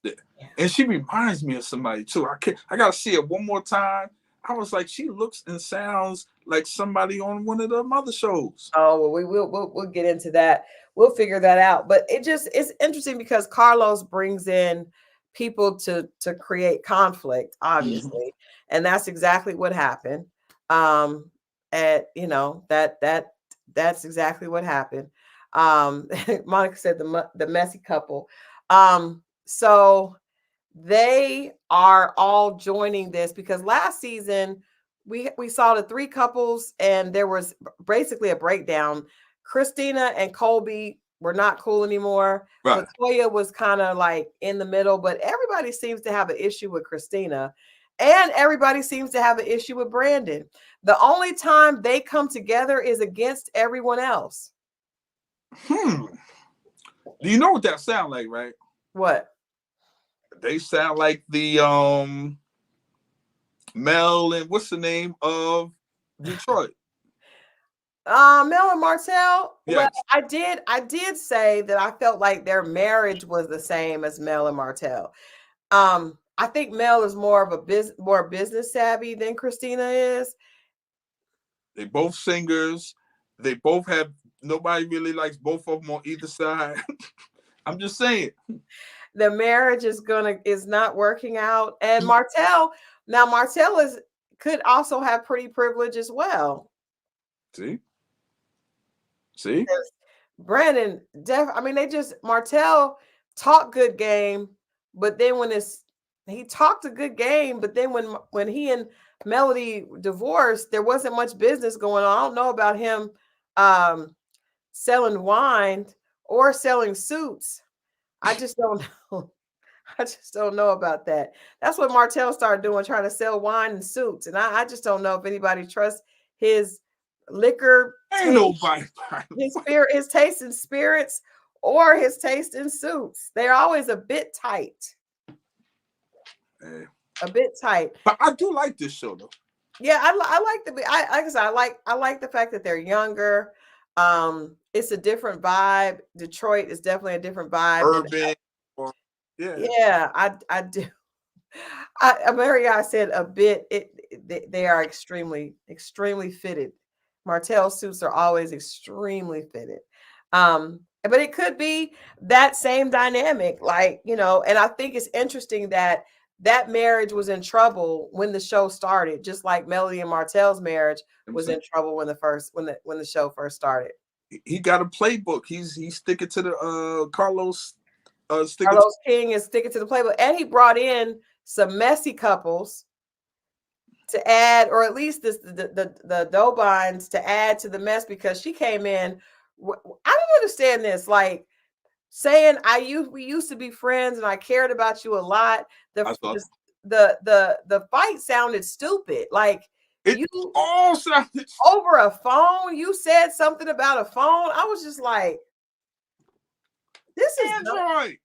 Yeah. And she reminds me of somebody too. I gotta see it one more time. I was like, she looks and sounds like somebody on one of the other shows. Oh, well, we'll get into that. We'll figure that out. But it's interesting because Carlos brings in people to create conflict, obviously, and that's exactly what happened. And you know that's exactly what happened. Monica said the messy couple. So they are all joining this because last season we saw the 3 couples and there was basically a breakdown. Christina and Colby were not cool anymore. Right. Latoya was kind of like in the middle, but everybody seems to have an issue with Christina and everybody seems to have an issue with Brandon. The only time they come together is against everyone else. Do you know what that sound like, right? What? They sound like the Mel and what's the name of Detroit? Mel and Martell. Yes. Well, I did say that I felt like their marriage was the same as Mel and Martell. I think Mel is more of a more business savvy than Christina is. They both singers. They both have nobody really likes both of them on either side. I'm just saying. The marriage is not working out. And Martell could also have pretty privilege as well. See? Brandon, Martell talked good game, but then he talked a good game, but then when he and Melody divorced, there wasn't much business going on. I don't know about him selling wine or selling suits. I just don't know. I just don't know about that. That's what Martell started doing, trying to sell wine and suits. And I just don't know if anybody trusts his liquor, his taste in spirits or his taste in suits. They're always a bit tight. A bit tight. But I do like this show though. Yeah, I like the fact that they're younger. It's a different vibe. Detroit is definitely a different vibe. Urban. Yeah, I do. I said a bit. They are extremely fitted. Martell suits are always extremely fitted. But it could be that same dynamic, like, you know, and I think it's interesting that marriage was in trouble when the show started, just like Melody and Martell's marriage was in trouble when the show first started. He got a playbook. He's sticking to the Carlos King is sticking to the playbook, and he brought in some messy couples to add, or at least the Dobines to add to the mess, because she came in. I don't understand this, like saying we used to be friends and I cared about you a lot. The fight sounded stupid. Like you all sounded over a phone. You said something about a phone. I was just like, this is Android.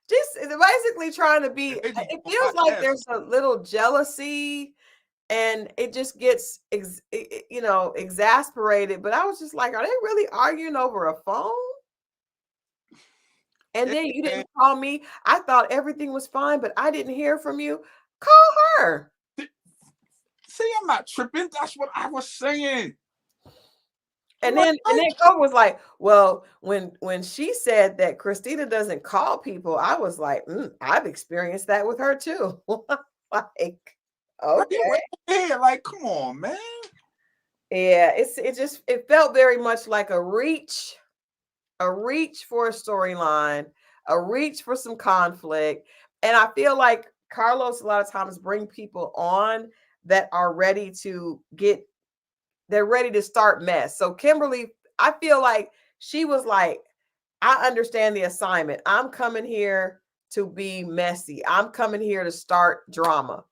Just basically trying to be. It feels like there's a little jealousy, and it just gets exasperated. But I was just like, are they really arguing over a phone? And then you didn't call me. I thought everything was fine, but I didn't hear from you. Call her. See, I'm not tripping. That's what I was saying. And then Colby was like, well, when she said that Christina doesn't call people, I was like, I've experienced that with her too. Like, okay. Like, come on, man. Yeah, it felt very much like a reach for a storyline, a reach for some conflict. And I feel like Carlos a lot of times bring people on that are ready to they're ready to start mess. So Kimberly, I feel like she was like, I understand the assignment. I'm coming here to be messy. I'm coming here to start drama.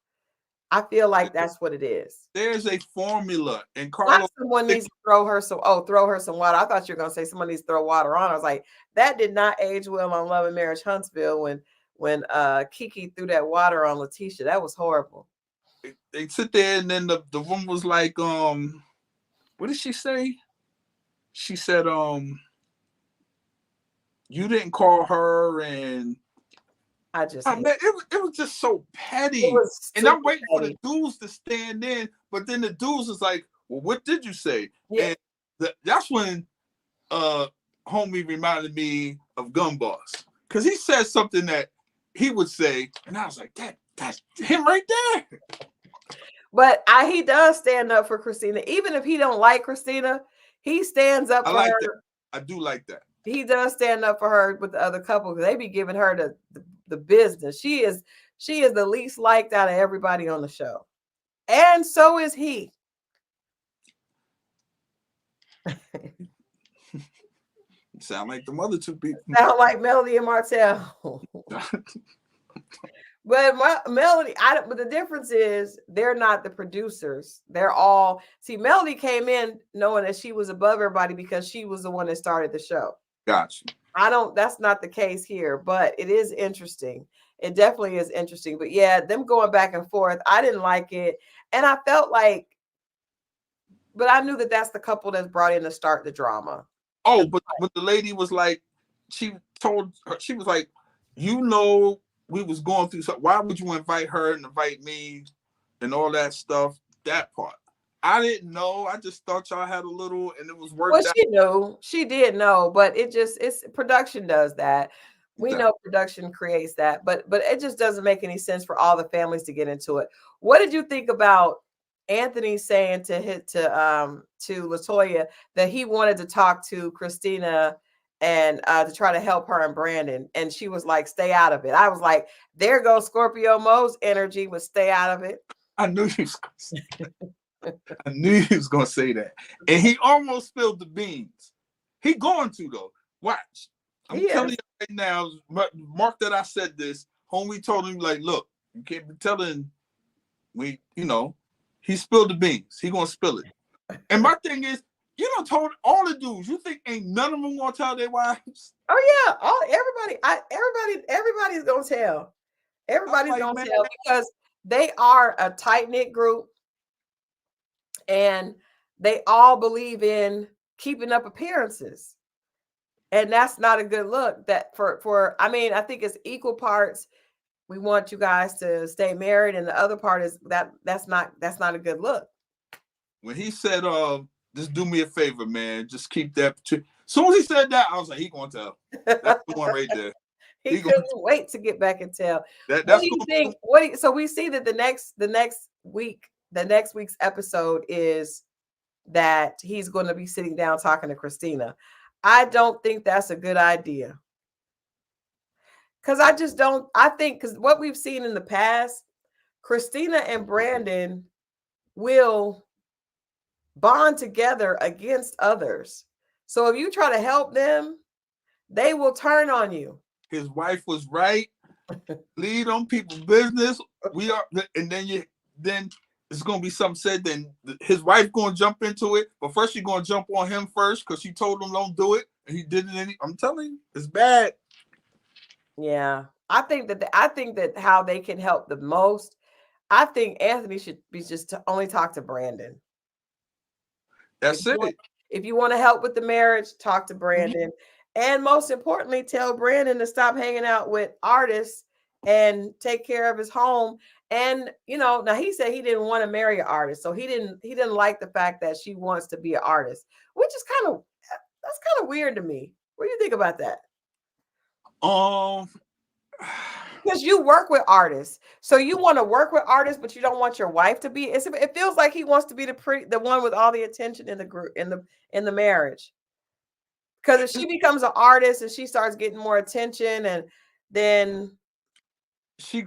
I feel like that's what it is. There's a formula, and Carlos. Someone needs to throw her some water. I thought you were gonna say someone needs to throw water on. I was like, that did not age well on Love and Marriage Huntsville when Kiki threw that water on Letitia. That was horrible. They sit there, and then the woman was like, what did she say? She said, you didn't call her, and it was just so petty. And I'm waiting for the dudes to stand in, but then the dudes is like, well, what did you say? Yeah. And that's when homie reminded me of Gun Boss, because he said something that he would say, and I was like, that's him right there. But he does stand up for Christina, even if he don't like Christina. He stands up for her. That. I do like that. He does stand up for her with the other couple, because they be giving her the business. She is the least liked out of everybody on the show, and so is he. Sound like the other two people. Sound like Melody and Martell. But Melody, but the difference is they're not the producers. They're all, Melody came in knowing that she was above everybody because she was the one that started the show. Gotcha. That's not the case here, but it is interesting. It definitely is interesting. But yeah, them going back and forth, I didn't like it. And I felt like, but I knew that that's the couple that's brought in to start the drama. Oh, but the lady was like, she told her, she was like, we was going through something. Why would you invite her and invite me and all that stuff? That part. I didn't know. I just thought y'all had a little, and it was worked out. She knew. She did know, but it's production does that. We know production creates that, but it just doesn't make any sense for all the families to get into it. What did you think about Anthony saying to Latoya that he wanted to talk to Christina and to try to help her and Brandon, and she was like, stay out of it? I was like, there goes Scorpio Moe's energy, with stay out of it. I knew he was gonna say that. I knew he was gonna say that. And he almost spilled the beans. He going to, though. Watch. I'm telling you right now, Mark, that I said this. Homie told him, like, look, you can't be telling he spilled the beans. He gonna spill it. And my thing is, you done told all the dudes. You think ain't none of them gonna tell their wives? Oh yeah, everybody's gonna tell. Everybody's gonna tell, because they are a tight-knit group, and they all believe in keeping up appearances, and that's not a good look. That I think it's equal parts. We want you guys to stay married, and the other part is that's not a good look. When he said, just do me a favor, man, just keep that. As soon as he said that, I was like, he gonna tell. That's the one right there. He couldn't wait to get back and tell. What do you think? So we see that the next week's episode is that he's going to be sitting down talking to Christina. I don't think that's a good idea. Because because what we've seen in the past, Christina and Brandon will bond together against others. So if you try to help them, they will turn on you. His wife was right. Lead on people's business. We are, and then it's gonna be something said. Then his wife gonna jump into it, but first she's gonna jump on him first because she told him don't do it, and he didn't. I'm telling you, it's bad. Yeah, I think that how they can help the most. I think Anthony should be just to only talk to Brandon. That's it. If you want to help with the marriage, talk to Brandon. Mm-hmm. And most importantly, tell Brandon to stop hanging out with artists and take care of his home. And, now he said he didn't want to marry an artist. So he didn't like the fact that she wants to be an artist, which is that's kind of weird to me. What do you think about that? Because you work with artists, so you want to work with artists, but you don't want your wife to be. It feels like he wants to be the one with all the attention in the group, in the marriage. Because if she becomes an artist and she starts getting more attention, and then she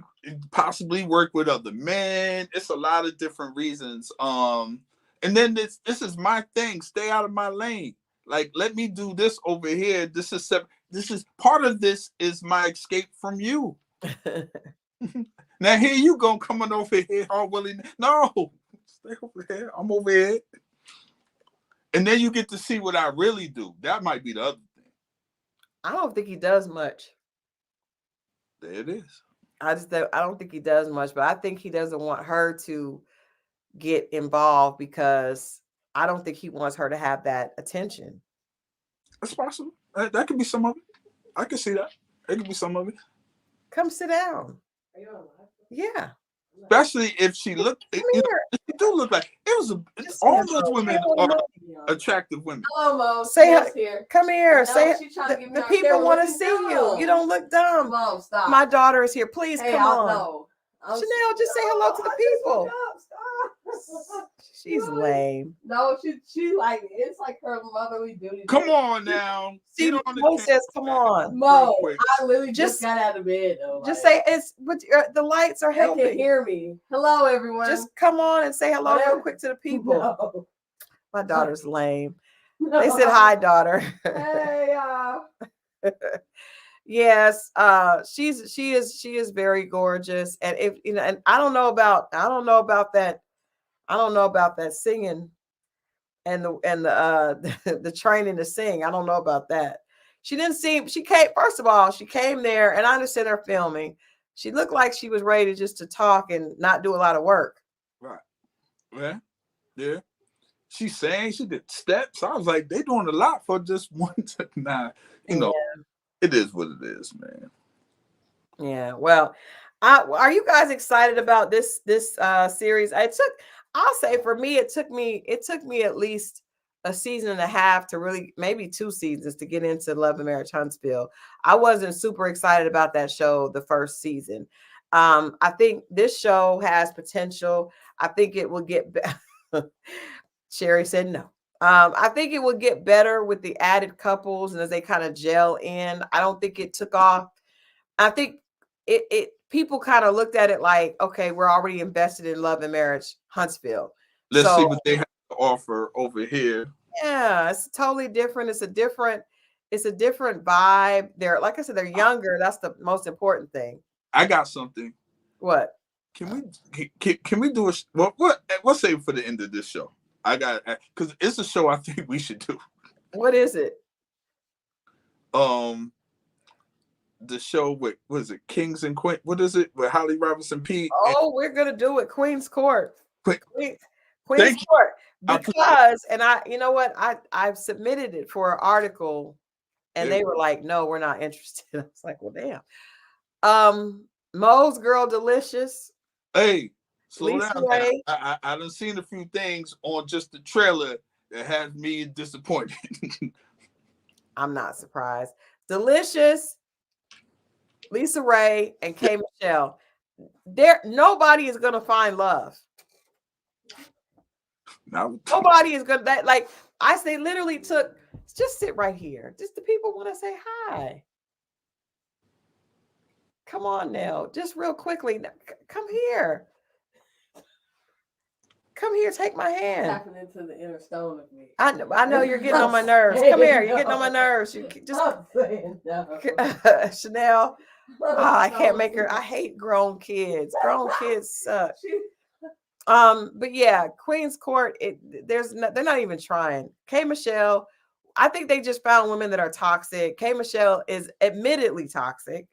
possibly work with other men. It's a lot of different reasons. And then this is my thing. Stay out of my lane. Like, let me do this over here. This is part of this is my escape from you. Now here you go coming over here all willing. No, stay over here. I'm over here. And then you get to see what I really do. That might be the other thing. I don't think he does much. There it is. I don't think he does much, but I think he doesn't want her to get involved because I don't think he wants her to have that attention. That's possible. That could be some of it. I can see that. It could be some of it. Come sit down. Yeah. Especially if she looked, Come you know, here. she do look like it was Just all say those hello. women are attractive women. Hello, Mo. Say Yes, hi- here. Come here. No, Say she trying to give me the our people camera. want What to you see you. doing? You don't look dumb. Mo, stop. My daughter is here. Please Hey, come on. No. Chanel, just say hello to the people. Stop. She's lame. No, she like it's like her motherly duty. Come on now. See, Get on the Mo camera. says, "Come on." Mo, Real quick. I literally Just- just got out of bed though. Just like, say it's. But the lights are they can helping. hear me. Hello, everyone. Just come on and say hello Whatever. real quick to the people. No. My daughter's lame. They said hi, daughter. Hey, y'all. Yes, she is very gorgeous, and if you know, and I don't know about that singing and the the training to sing. I don't know about that. She didn't seem. She came. First of all, she came there, and I understand her filming. She looked like she was ready just to talk and not do a lot of work. Right. Yeah. Yeah. She sang, she did steps. I was like, they doing a lot for just one to nine. You know, it is what it is, man. Yeah. Well, are you guys excited about this series? I'll say for me, it took me at least a season and a half to really, maybe 2 seasons to get into Love and Marriage Huntsville. I wasn't super excited about that show the first season. I think this show has potential. I think it will get better. Sherry said no. I think it will get better with the added couples and as they kind of gel in. I don't think it took off. I think it people kind of looked at it like, okay, we're already invested in Love and Marriage Huntsville. Let's see what they have to offer over here. Yeah, it's totally different. It's a different vibe. They're, like I said, they're younger. That's the most important thing. I got something. What? Can we do a what say for the end of this show? I got, because it's a show I think we should do. What is it? The show with, what is it, Kings and Queens? What is it with Holly Robinson Pete? Oh, we're gonna do it, Queen's Court. Queen's Thank Court. Because, and you know what? I've submitted it for an article, and they were like, "No, we're not interested." I was like, "Well, damn." Moe's Girl Delicious. Hey, slow Lisa down. Ray. I done seen a few things on just the trailer that has me disappointed. I'm not surprised. Delicious, Lisa Ray, and K. Michelle. Nobody is gonna find love. Nobody is gonna they literally took, just sit right here. Just the people want to say hi. Come on now, just real quickly. Come here. Come here, take my hand. Tapping into the inner stone of me. I know you're getting on my nerves. Come here, you're getting on my nerves. You just Chanel. I can't make her. I hate grown kids. Grown kids suck. But yeah, Queen's Court. They're not even trying. K. Michelle. I think they just found women that are toxic. K. Michelle is admittedly toxic.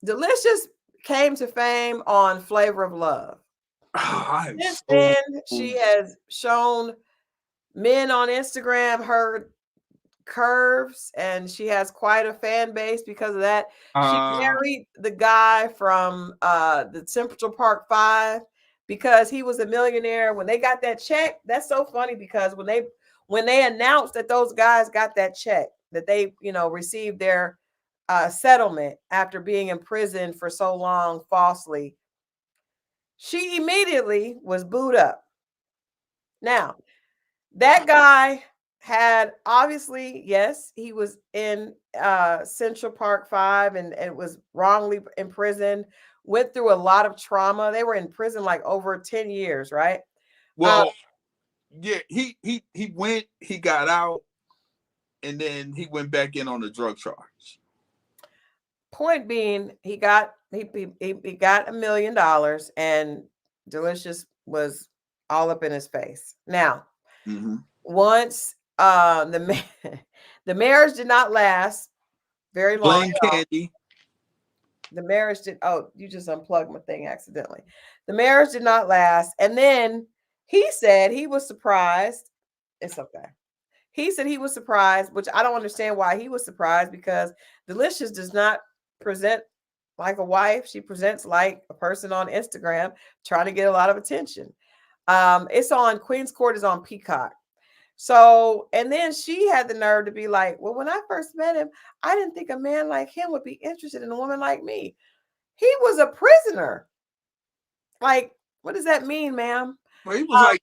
Delicious came to fame on Flavor of Love. Since then, she has shown men on Instagram her curves, and she has quite a fan base because of that. She married the guy from the Central Park 5 because he was a millionaire. When they got that check, that's so funny because when they announced that those guys got that check, that they received their settlement after being in prison for so long falsely, she immediately was booed up. Now, that guy had obviously, yes, he was in Central Park 5 and was wrongly imprisoned, went through a lot of trauma. They were in prison like over 10 years, right? Well, yeah, he got out, and then he went back in on the drug charge. Point being, he got $1 million, and Delicious was all up in his face. Now, once the marriage did not last very long. Blame Candy. The marriage did. Oh, you just unplugged my thing accidentally. The marriage did not last, and then he said he was surprised. It's okay. He said he was surprised, which I don't understand why he was surprised, because Delicious does not present like a wife. She presents like a person on Instagram trying to get a lot of attention. It's on Queen's Court is on Peacock. So, and then she had the nerve to be like, well, when I first met him, I didn't think a man like him would be interested in a woman like me. He was a prisoner. Like, what does that mean, ma'am? Well, he was like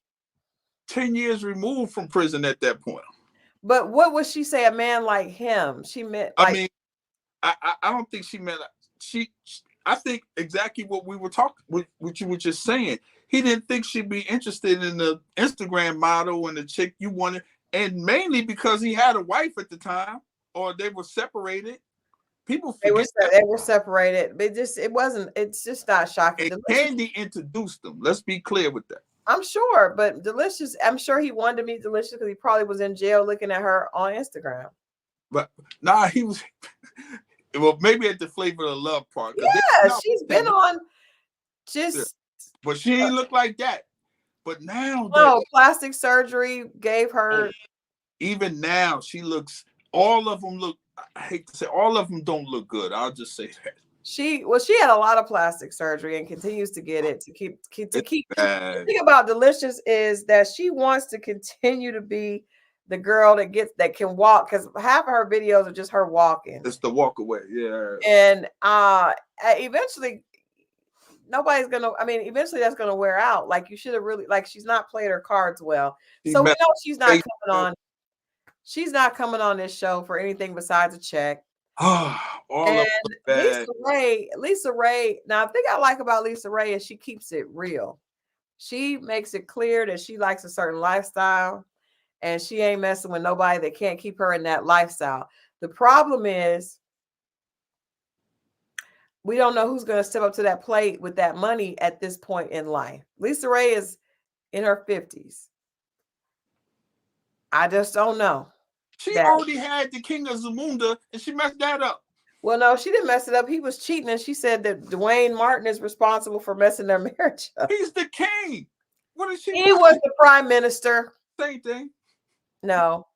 10 years removed from prison at that point. But what would she say? A man like him? She meant. Like, I mean, I don't think she meant. I think exactly what we were talking. What you were just saying. He didn't think she'd be interested in the Instagram model and the chick you wanted, and mainly because he had a wife at the time, or they were separated. People forget they were separated. It's just not shocking. And Candy introduced them. Let's be clear with that. I'm sure, but Delicious, I'm sure he wanted to meet Delicious because he probably was in jail looking at her on Instagram. But nah, he was. Well, maybe at the Flavor of Love part. Yeah, she's been on. But she ain't look like that. But now, plastic surgery gave her. Even now, she looks. All of them look. I hate to say, all of them don't look good. I'll just say that. She had a lot of plastic surgery and continues to get it to keep. The thing about Delicious is that she wants to continue to be the girl that can walk, because half of her videos are just her walking. It's the walk away, yeah. And eventually. Eventually that's gonna wear out. Like, you should have really, like, she's not played her cards well. So we know she's not coming on. She's not coming on this show for anything besides a check. And Lisa Ray. Now, the thing I like about Lisa Ray is she keeps it real. She makes it clear that she likes a certain lifestyle, and she ain't messing with nobody that can't keep her in that lifestyle. The problem is, we don't know who's going to step up to that plate with that money at this point in life. Lisa Ray is in her 50s. I just don't know. She already had the King of Zamunda, and she messed that up. Well, no, she didn't mess it up. He was cheating, and she said that Dwayne Martin is responsible for messing their marriage up. He's the king. What is she? He was the prime minister. Same thing. No.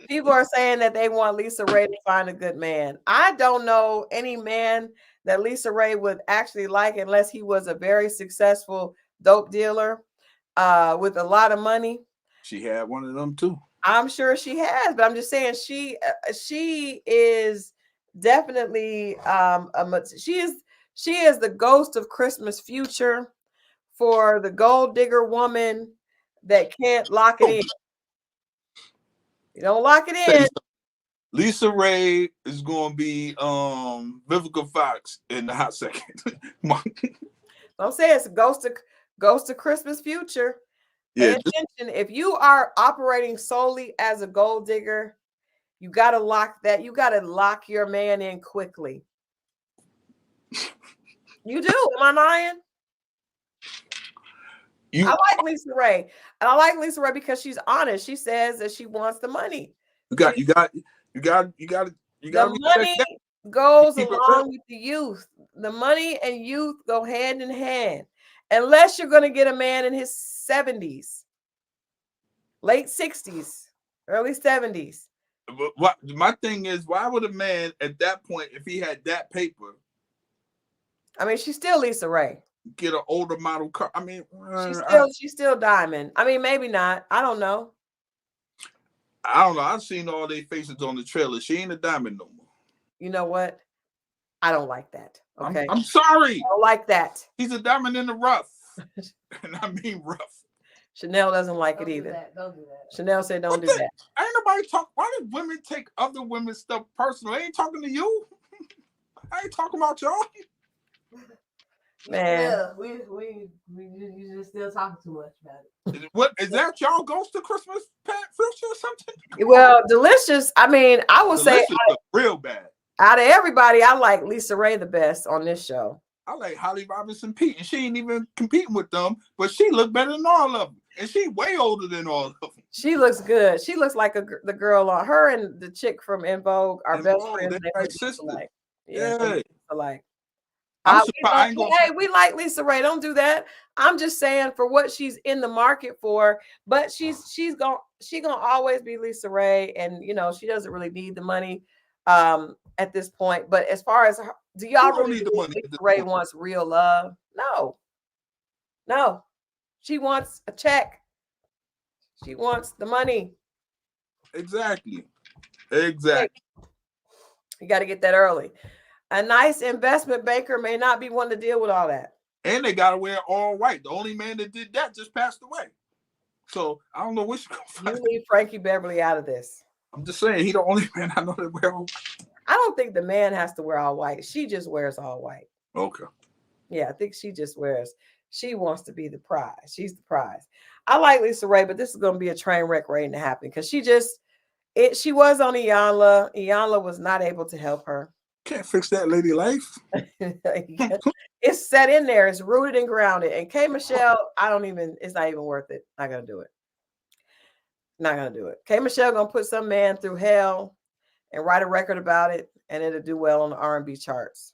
People are saying that they want Lisa Ray to find a good man. I don't know any man that Lisa Ray would actually like unless he was a very successful dope dealer with a lot of money. She had one of them too. I'm sure she has, but I'm just saying she is definitely she is the ghost of Christmas future for the gold digger woman that can't lock it in. You don't lock it in. Lisa Ray is going to be Vivica Fox in the hot second. I'm saying it's a ghost of Christmas future. Yeah. Attention, if you are operating solely as a gold digger, you got to lock that. You got to lock your man in quickly. You do. Am I lying? I like Lisa Ray. And I like Lisa Ray because she's honest. She says that she wants the money. You got. The money goes along with the youth. The money and youth go hand in hand. Unless you're going to get a man in his 70s, late 60s, early 70s. But my thing is, why would a man at that point, if he had that paper? I mean, she's still Lisa Ray. Get an older model car. I mean, she's still Diamond. I mean, maybe not. I don't know. I've seen all their faces on the trailer. She ain't a Diamond no more. You know what? I don't like that. Okay. I'm sorry. I don't like that. He's a diamond in the rough. And I mean rough. Chanel doesn't like it either. Don't do that. Chanel said don't do that. Ain't nobody talk. Why did women take other women's stuff personal? They ain't talking to you. I ain't talking about y'all. Man, yeah, you just still talking too much about it. What is that? Y'all ghost to Christmas future or something? Well, Delicious. I mean, I will say real bad. Out of everybody, I like Lisa Ray the best on this show. I like Holly Robinson Pete, and she ain't even competing with them, but she looked better than all of them. And she way older than all of them. She looks good. She looks like the girl on her and the chick from En Vogue are best friends. They're They like look sisters. alike. Yeah. They look alike. I'm surprised. Hey, we like Lisa Ray. Don't do that. I'm just saying for what she's in the market for, but she's gonna always be Lisa Ray, and you know she doesn't really need the money at this point. But as far as her, do y'all really need the money? Lisa Ray wants real love? No. She wants a check. She wants the money. Exactly. You got to get that early. A nice investment banker may not be one to deal with all that. And they got to wear all white. The only man that did that just passed away. So I don't know which. You leave Frankie Beverly out of this. I'm just saying, he the only man I know that wear all white. I don't think the man has to wear all white. She just wears all white. Okay. Yeah, I think she just wears. She wants to be the prize. She's the prize. I like Lisa Ray, but this is going to be a train wreck waiting to happen because she was on Iyanla. Iyanla was not able to help her. Can't fix that lady life. It's set in there. It's rooted and grounded. And K. Michelle, it's not even worth it. Not going to do it. Not going to do it. K. Michelle going to put some man through hell and write a record about it, and it'll do well on the R&B charts.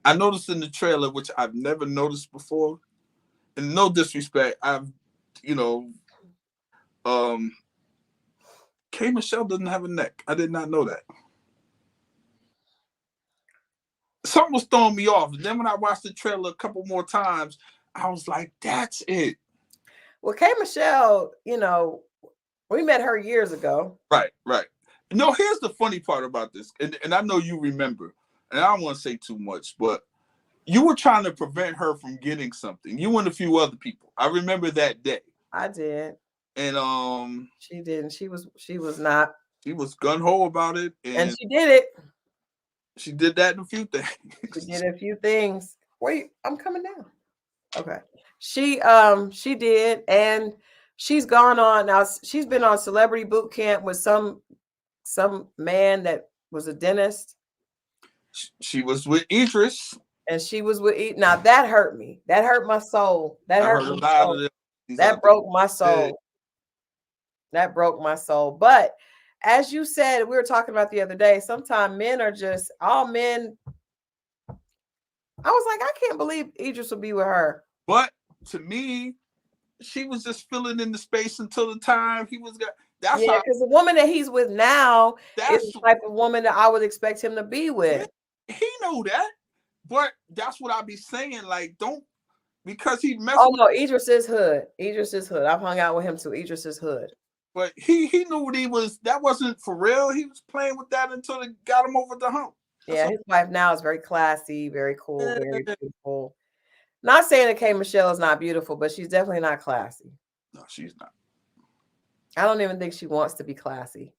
I noticed in the trailer, which I've never noticed before, and no disrespect, K. Michelle doesn't have a neck. I did not know that. Something was throwing me off. And then when I watched the trailer a couple more times, I was like, that's it. Well, K. Michelle, we met her years ago. Right. No, here's the funny part about this. And I know you remember, and I don't want to say too much, but you were trying to prevent her from getting something. You and a few other people. I remember that day. I did. And she didn't. She was not. She was gun-ho about it. And she did it. She did that in a few things. She did a few things. Wait, I'm coming down. Okay. She did, and she's gone on now. She's been on celebrity boot camp with some man that was a dentist. She was with Idris. And she was with now that hurt me. That hurt my soul. That hurt my soul. That broke my soul. That broke my soul. But as you said, we were talking about the other day, sometimes men are just all men. I was like, I can't believe Idris will be with her. But to me, she was just filling in the space until the time he was got. That's because the woman that he's with now is the type of woman that I would expect him to be with. He know that, but that's what I be saying. Like, don't because he messed. Oh no, Idris is hood. Idris is hood. I've hung out with him too. Idris is hood. But he knew what he was. That wasn't for real. He was playing with that until it got him over the hump. His wife now is very classy, very cool, very beautiful. Not saying that K. Michelle is not beautiful, but she's definitely not classy. No, she's not. I don't even think she wants to be classy.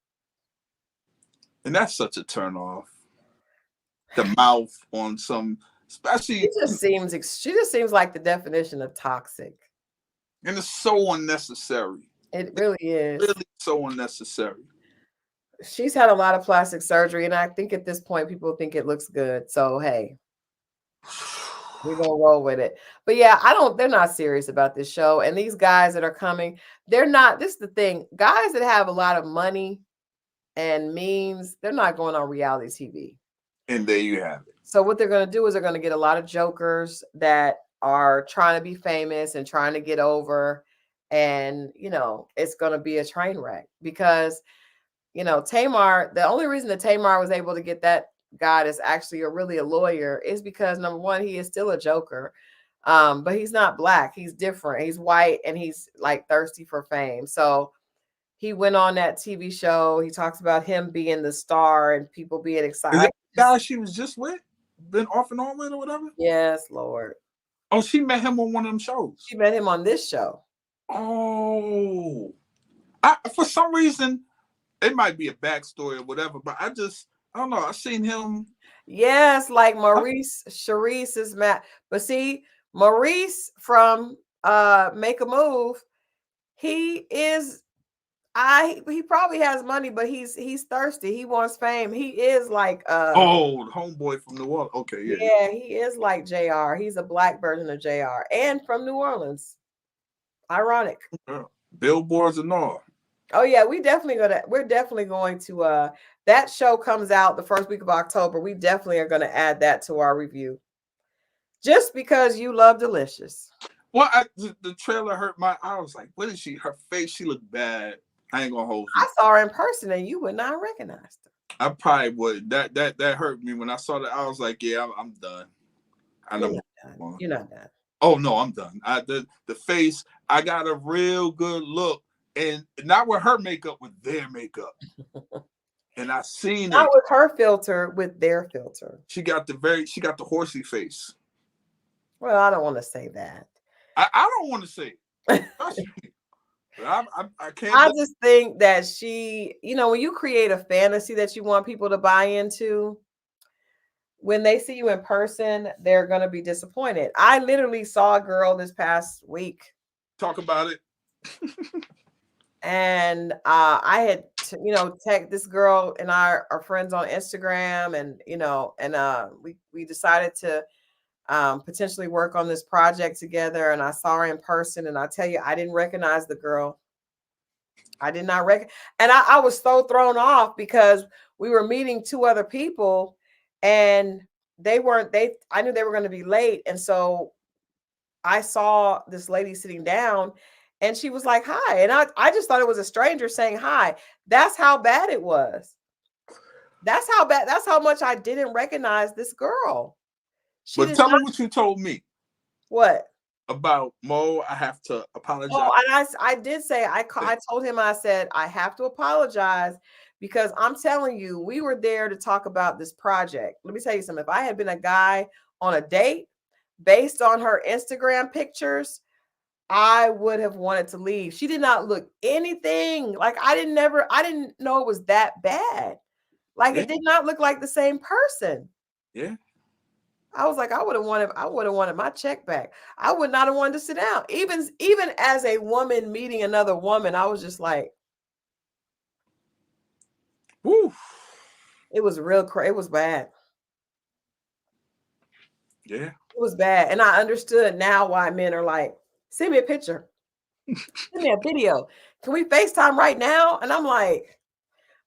And that's such a turn off. The mouth on some, especially. She just seems like the definition of toxic. And it's so unnecessary. It really is. Really so unnecessary. She's had a lot of plastic surgery, and I think at this point people think it looks good. So hey, we're gonna roll with it. But yeah, they're not serious about this show. And these guys that are coming, they're not. This is the thing. Guys that have a lot of money and means, they're not going on reality TV. And there you have it. So what they're gonna do is they're gonna get a lot of jokers that are trying to be famous and trying to get over. And, it's going to be a train wreck because, Tamar, the only reason that Tamar was able to get that guy that's actually really a lawyer is because, number one, he is still a joker, but he's not black. He's different. He's white and he's like thirsty for fame. So he went on that TV show. He talks about him being the star and people being excited. Is that the guy she was just with? Been off and on with or whatever? Yes, Lord. Oh, she met him on one of them shows. She met him on this show. Oh, for some reason, it might be a backstory or whatever, but I don't know. I seen him. Yes, like Maurice Sharice is mad. But see, Maurice from Make a Move, he probably has money, but he's thirsty. He wants fame. He is like the homeboy from New Orleans. Okay, yeah. Yeah, he is like JR. He's a black version of JR and from New Orleans. Ironic. Yeah. Billboards and all. Oh yeah, we're definitely going to that show comes out the first week of October. We definitely are going to add that to our review. Just because you love Delicious. Well, the trailer hurt my. I was like, "What is she? Her face, she looked bad." I ain't gonna hold you. I saw her in person, and you would not recognize her. I probably would. That hurt me when I saw that. I was like, "Yeah, I'm done." You're not done. Oh no, I'm done. The face. I got a real good look, and not with her makeup, with their makeup. And I seen not it. with her filter, with their filter. She got the horsey face. Well, I don't want to say that. I don't want to say it. I can't. I just think that she, when you create a fantasy that you want people to buy into, when they see you in person, they're going to be disappointed. I literally saw a girl this past week. Talk about it. And I had, tagged this girl and our friends on Instagram, and we decided to potentially work on this project together. And I saw her in person, and I tell you, I didn't recognize the girl. I did not recognize, and I was so thrown off because we were meeting two other people, and I knew they were going to be late, and so I saw this lady sitting down, and she was like, "Hi," and I just thought it was a stranger saying hi. That's how bad it was. That's how much I didn't recognize this girl. But tell me what you told me. What? About Mo, I have to apologize. Oh, and I did say, I told him, I said, I have to apologize because I'm telling you, we were there to talk about this project. Let me tell you something. If I had been a guy on a date based on her Instagram pictures, I would have wanted to leave. She did not look anything like I didn't know it was that bad. Like It did not look like the same person. Yeah. I was like, I would have wanted my check back. I would not have wanted to sit down. Even as a woman meeting another woman, I was just like, woo. It was real crazy. It was bad. Yeah. It was bad. And I understood now why men are like, send me a picture. Send me a video. Can we FaceTime right now? And I'm like,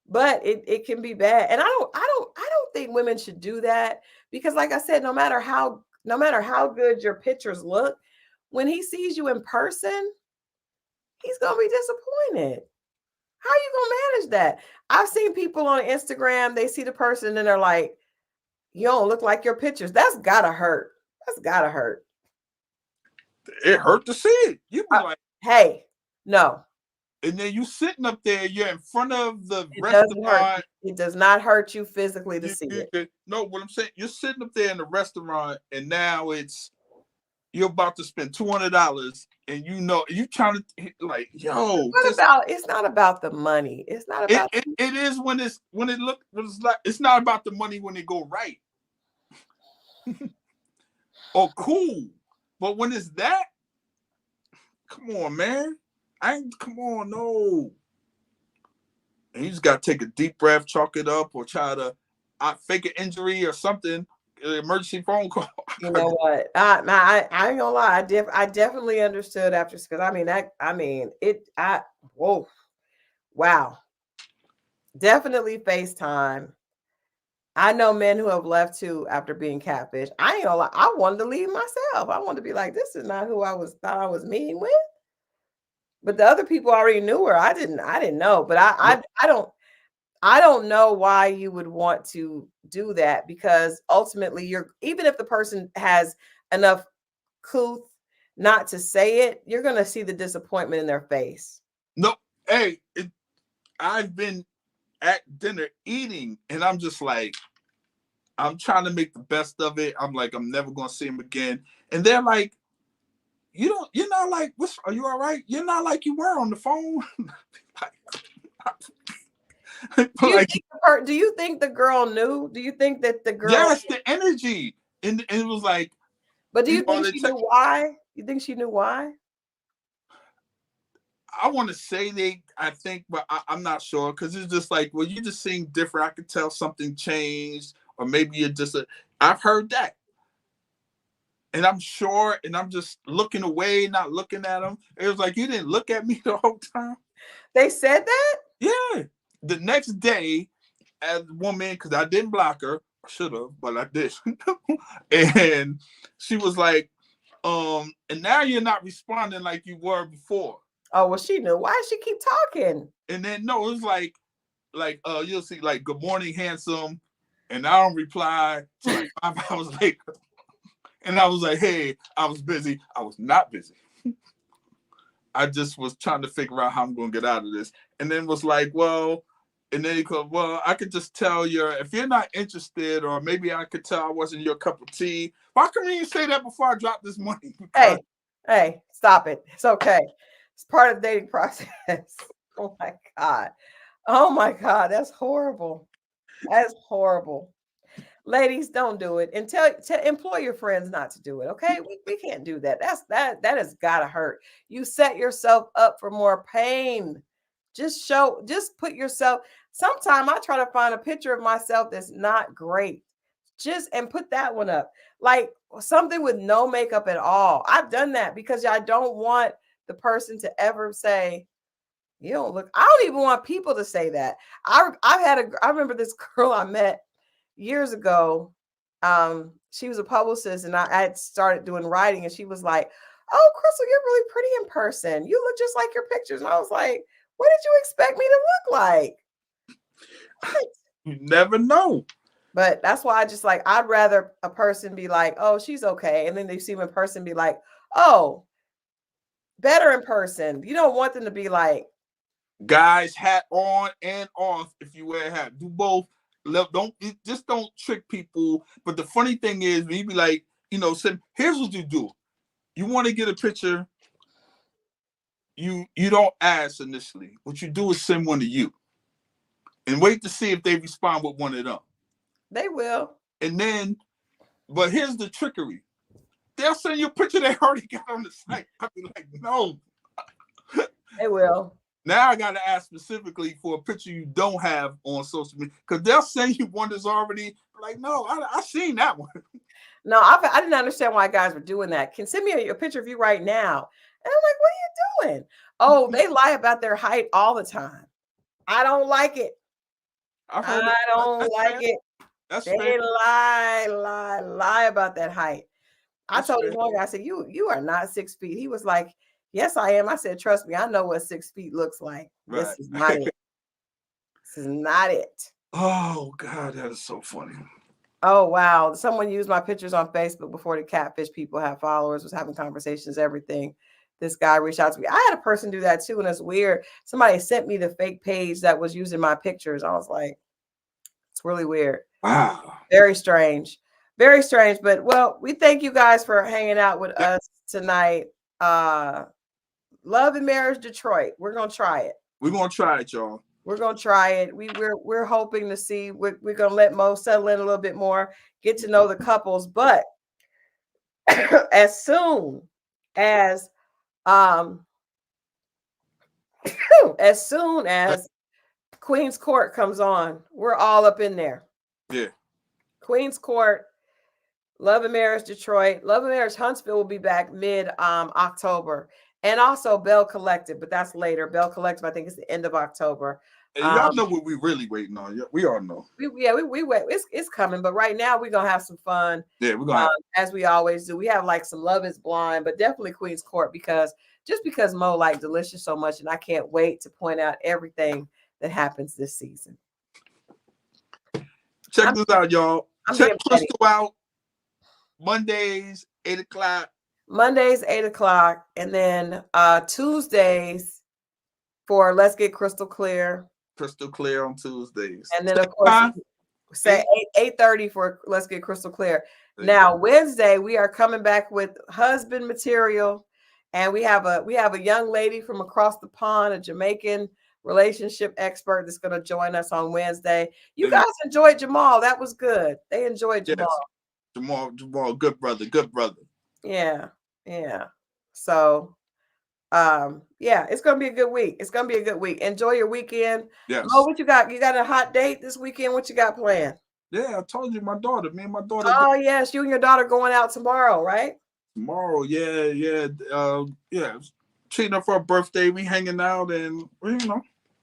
but it can be bad. And I don't think women should do that because, like I said, no matter how good your pictures look, when he sees you in person, he's gonna be disappointed. How are you gonna manage that? I've seen people on Instagram, they see the person and they're like, you don't look like your pictures. That's gotta hurt. It hurt to see it. You be like, hey, no. And then you sitting up there, you're in front of the restaurant. It does not hurt you physically to see it. No, what I'm saying, you're sitting up there in the restaurant, and now you're about to spend $200, and you trying to like, yo. It's not about the money. It's not about. It is it's not about the money when it go right. Oh, cool, but when it's that, come on, man. Come on, no. And you just got to take a deep breath, chalk it up, or try to fake an injury or something, emergency phone call. You know what? I ain't gonna lie. I definitely understood after, because whoa, wow. Definitely FaceTime. I know men who have left too after being catfished. I ain't gonna lie. I wanted to leave myself. I wanted to be like, this is not who thought I was meeting with. But the other people already knew her. I didn't know. But I don't know why you would want to do that, because ultimately even if the person has enough couth not to say it, you're gonna see the disappointment in their face. No, hey, I've been at dinner eating, and I'm just like, I'm trying to make the best of it. I'm like, I'm never gonna see him again. And they're like, you're not like, are you all right? You're not like you were on the phone. Do you think the girl knew? Do you think that the girl? Yes, the energy, and it was like. But do you think she knew why? You think she knew why? I want to say I think, but I'm not sure, because it's just like, well, you just seem different. I could tell something changed, or maybe you're just I've heard that. And I'm short, and I'm just looking away, not looking at him. It was like, you didn't look at me the whole time. They said that? Yeah. The next day, as a woman, because I didn't block her, I should have, but I did. And she was like, and now you're not responding like you were before. Oh, well, she knew. Why did she keep talking? And then no, it was like you'll see like good morning, handsome, and I don't reply till like 5 hours later. And I was like, hey, I was busy. I was not busy. I just was trying to figure out how I'm gonna get out of this. And then was like, well, and then he goes, well, I could just tell if you're not interested, or maybe I could tell I wasn't your cup of tea. Why couldn't you say that before I dropped this money? Hey, stop it. It's okay. It's part of the dating process. Oh my God. Oh my God. That's horrible. That's horrible. Ladies, don't do it. And employ your friends not to do it. Okay. We can't do that. That has gotta hurt. You set yourself up for more pain. Just put yourself. Sometimes I try to find a picture of myself that's not great. And put that one up. Like something with no makeup at all. I've done that because I don't want the person to ever say, you don't look. I don't even want people to say that. I remember this girl I met years ago. She was a publicist, and I had started doing writing, and she was like, oh, Christal, you're really pretty in person. You look just like your pictures. And I was like, what did you expect me to look like? You never know. But that's why I just like, I'd rather a person be like, oh, she's okay. And then they see me in person be like, oh, better in person. You don't want them to be like, guys, hat on and off. If you wear a hat, do both. Don't trick people. But the funny thing is, we be like, here's what you do. You want to get a picture. You don't ask initially. What you do is send one to you, and wait to see if they respond with one of them. They will. And then, but here's the trickery. They'll send you a picture they already got on the site. I'll be like, no. They will. Now I got to ask specifically for a picture you don't have on social media, because they'll send you one that's already like, no, I seen that one. No, I didn't understand why guys were doing that. Can send me a picture of you right now. And I'm like, what are you doing? Oh, they lie about their height all the time. I don't like it. I don't like it. That's they fair. lie about that height. I told this one guy, I said, you are not 6 feet. He was like, yes, I am. I said, trust me, I know what 6 feet looks like. Right. This is not it. This is not it. Oh, God, that is so funny. Oh, wow. Someone used my pictures on Facebook before the catfish people have followers, was having conversations, everything. This guy reached out to me. I had a person do that too, and it's weird. Somebody sent me the fake page that was using my pictures. I was like, it's really weird. Wow. Very strange. Very strange. But, well, we thank you guys for hanging out with us tonight. Love and Marriage Detroit. We're going to try it. We're going to try it, y'all. We're going to try it. We're hoping to see. We're going to let Mo settle in a little bit more, get to know the couples. But as soon as Queen's Court comes on, we're all up in there. Yeah. Queen's Court, Love and Marriage Detroit, Love and Marriage Huntsville will be back mid October, and also Bell Collective, but that's later. Bell Collective, I think, is the end of October. And y'all know what we're really waiting on. We all know. We wait. It's coming, but right now we're gonna have some fun. Yeah, we're gonna as we always do. We have like some Love Is Blind, but definitely Queen's Court because Mo liked Delicious so much, and I can't wait to point out everything that happens this season. Check this out, y'all. Check Christal out. Mondays, 8 o'clock. Mondays, 8 o'clock, and then Tuesdays for Let's Get Crystal Clear. Crystal Clear on Tuesdays. And then, of course, say 8:30 for Let's Get Crystal Clear. Now, Wednesday, we are coming back with husband material, and we have a young lady from across the pond, a Jamaican relationship expert that's going to join us on Wednesday. You guys enjoyed Jamal. That was good. They enjoyed Jamal. Yes. Jamal, good brother. Yeah. So, it's gonna be a good week. Enjoy your weekend. Yes. Mo, what you got? You got a hot date this weekend? What you got planned? Yeah, I told you, me and my daughter. Oh yes, you and your daughter going out tomorrow, right? Tomorrow, yeah. Treating her for her birthday. We hanging out and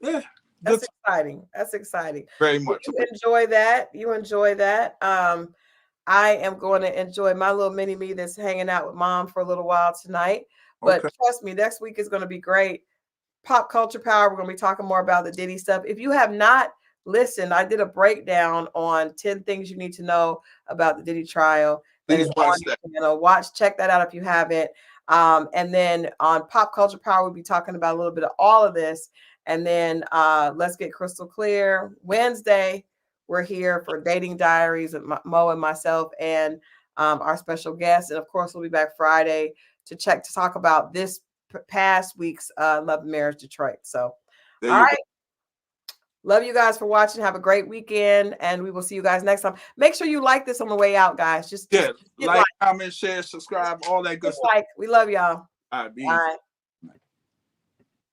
yeah. That's exciting. That's exciting. Very much. You enjoy that. You enjoy that. I am going to enjoy my little mini me that's hanging out with mom for a little while tonight. But trust me, next week is going to be great. Pop Culture Power. We're going to be talking more about the Diddy stuff. If you have not listened, I did a breakdown on 10 things you need to know about the Diddy trial. Please watch that. Check that out if you haven't. And then on Pop Culture Power, we'll be talking about a little bit of all of this. And then let's get crystal clear. Wednesday, we're here for Dating Diaries with Mo and myself and our special guest. And of course, we'll be back Friday to talk about this past week's Love and Marriage Detroit. So, all right. Love you guys for watching. Have a great weekend, and we will see you guys next time. Make sure you like this on the way out, guys. Just like, comment, share, subscribe, all that good stuff. We love y'all. All right, Bye.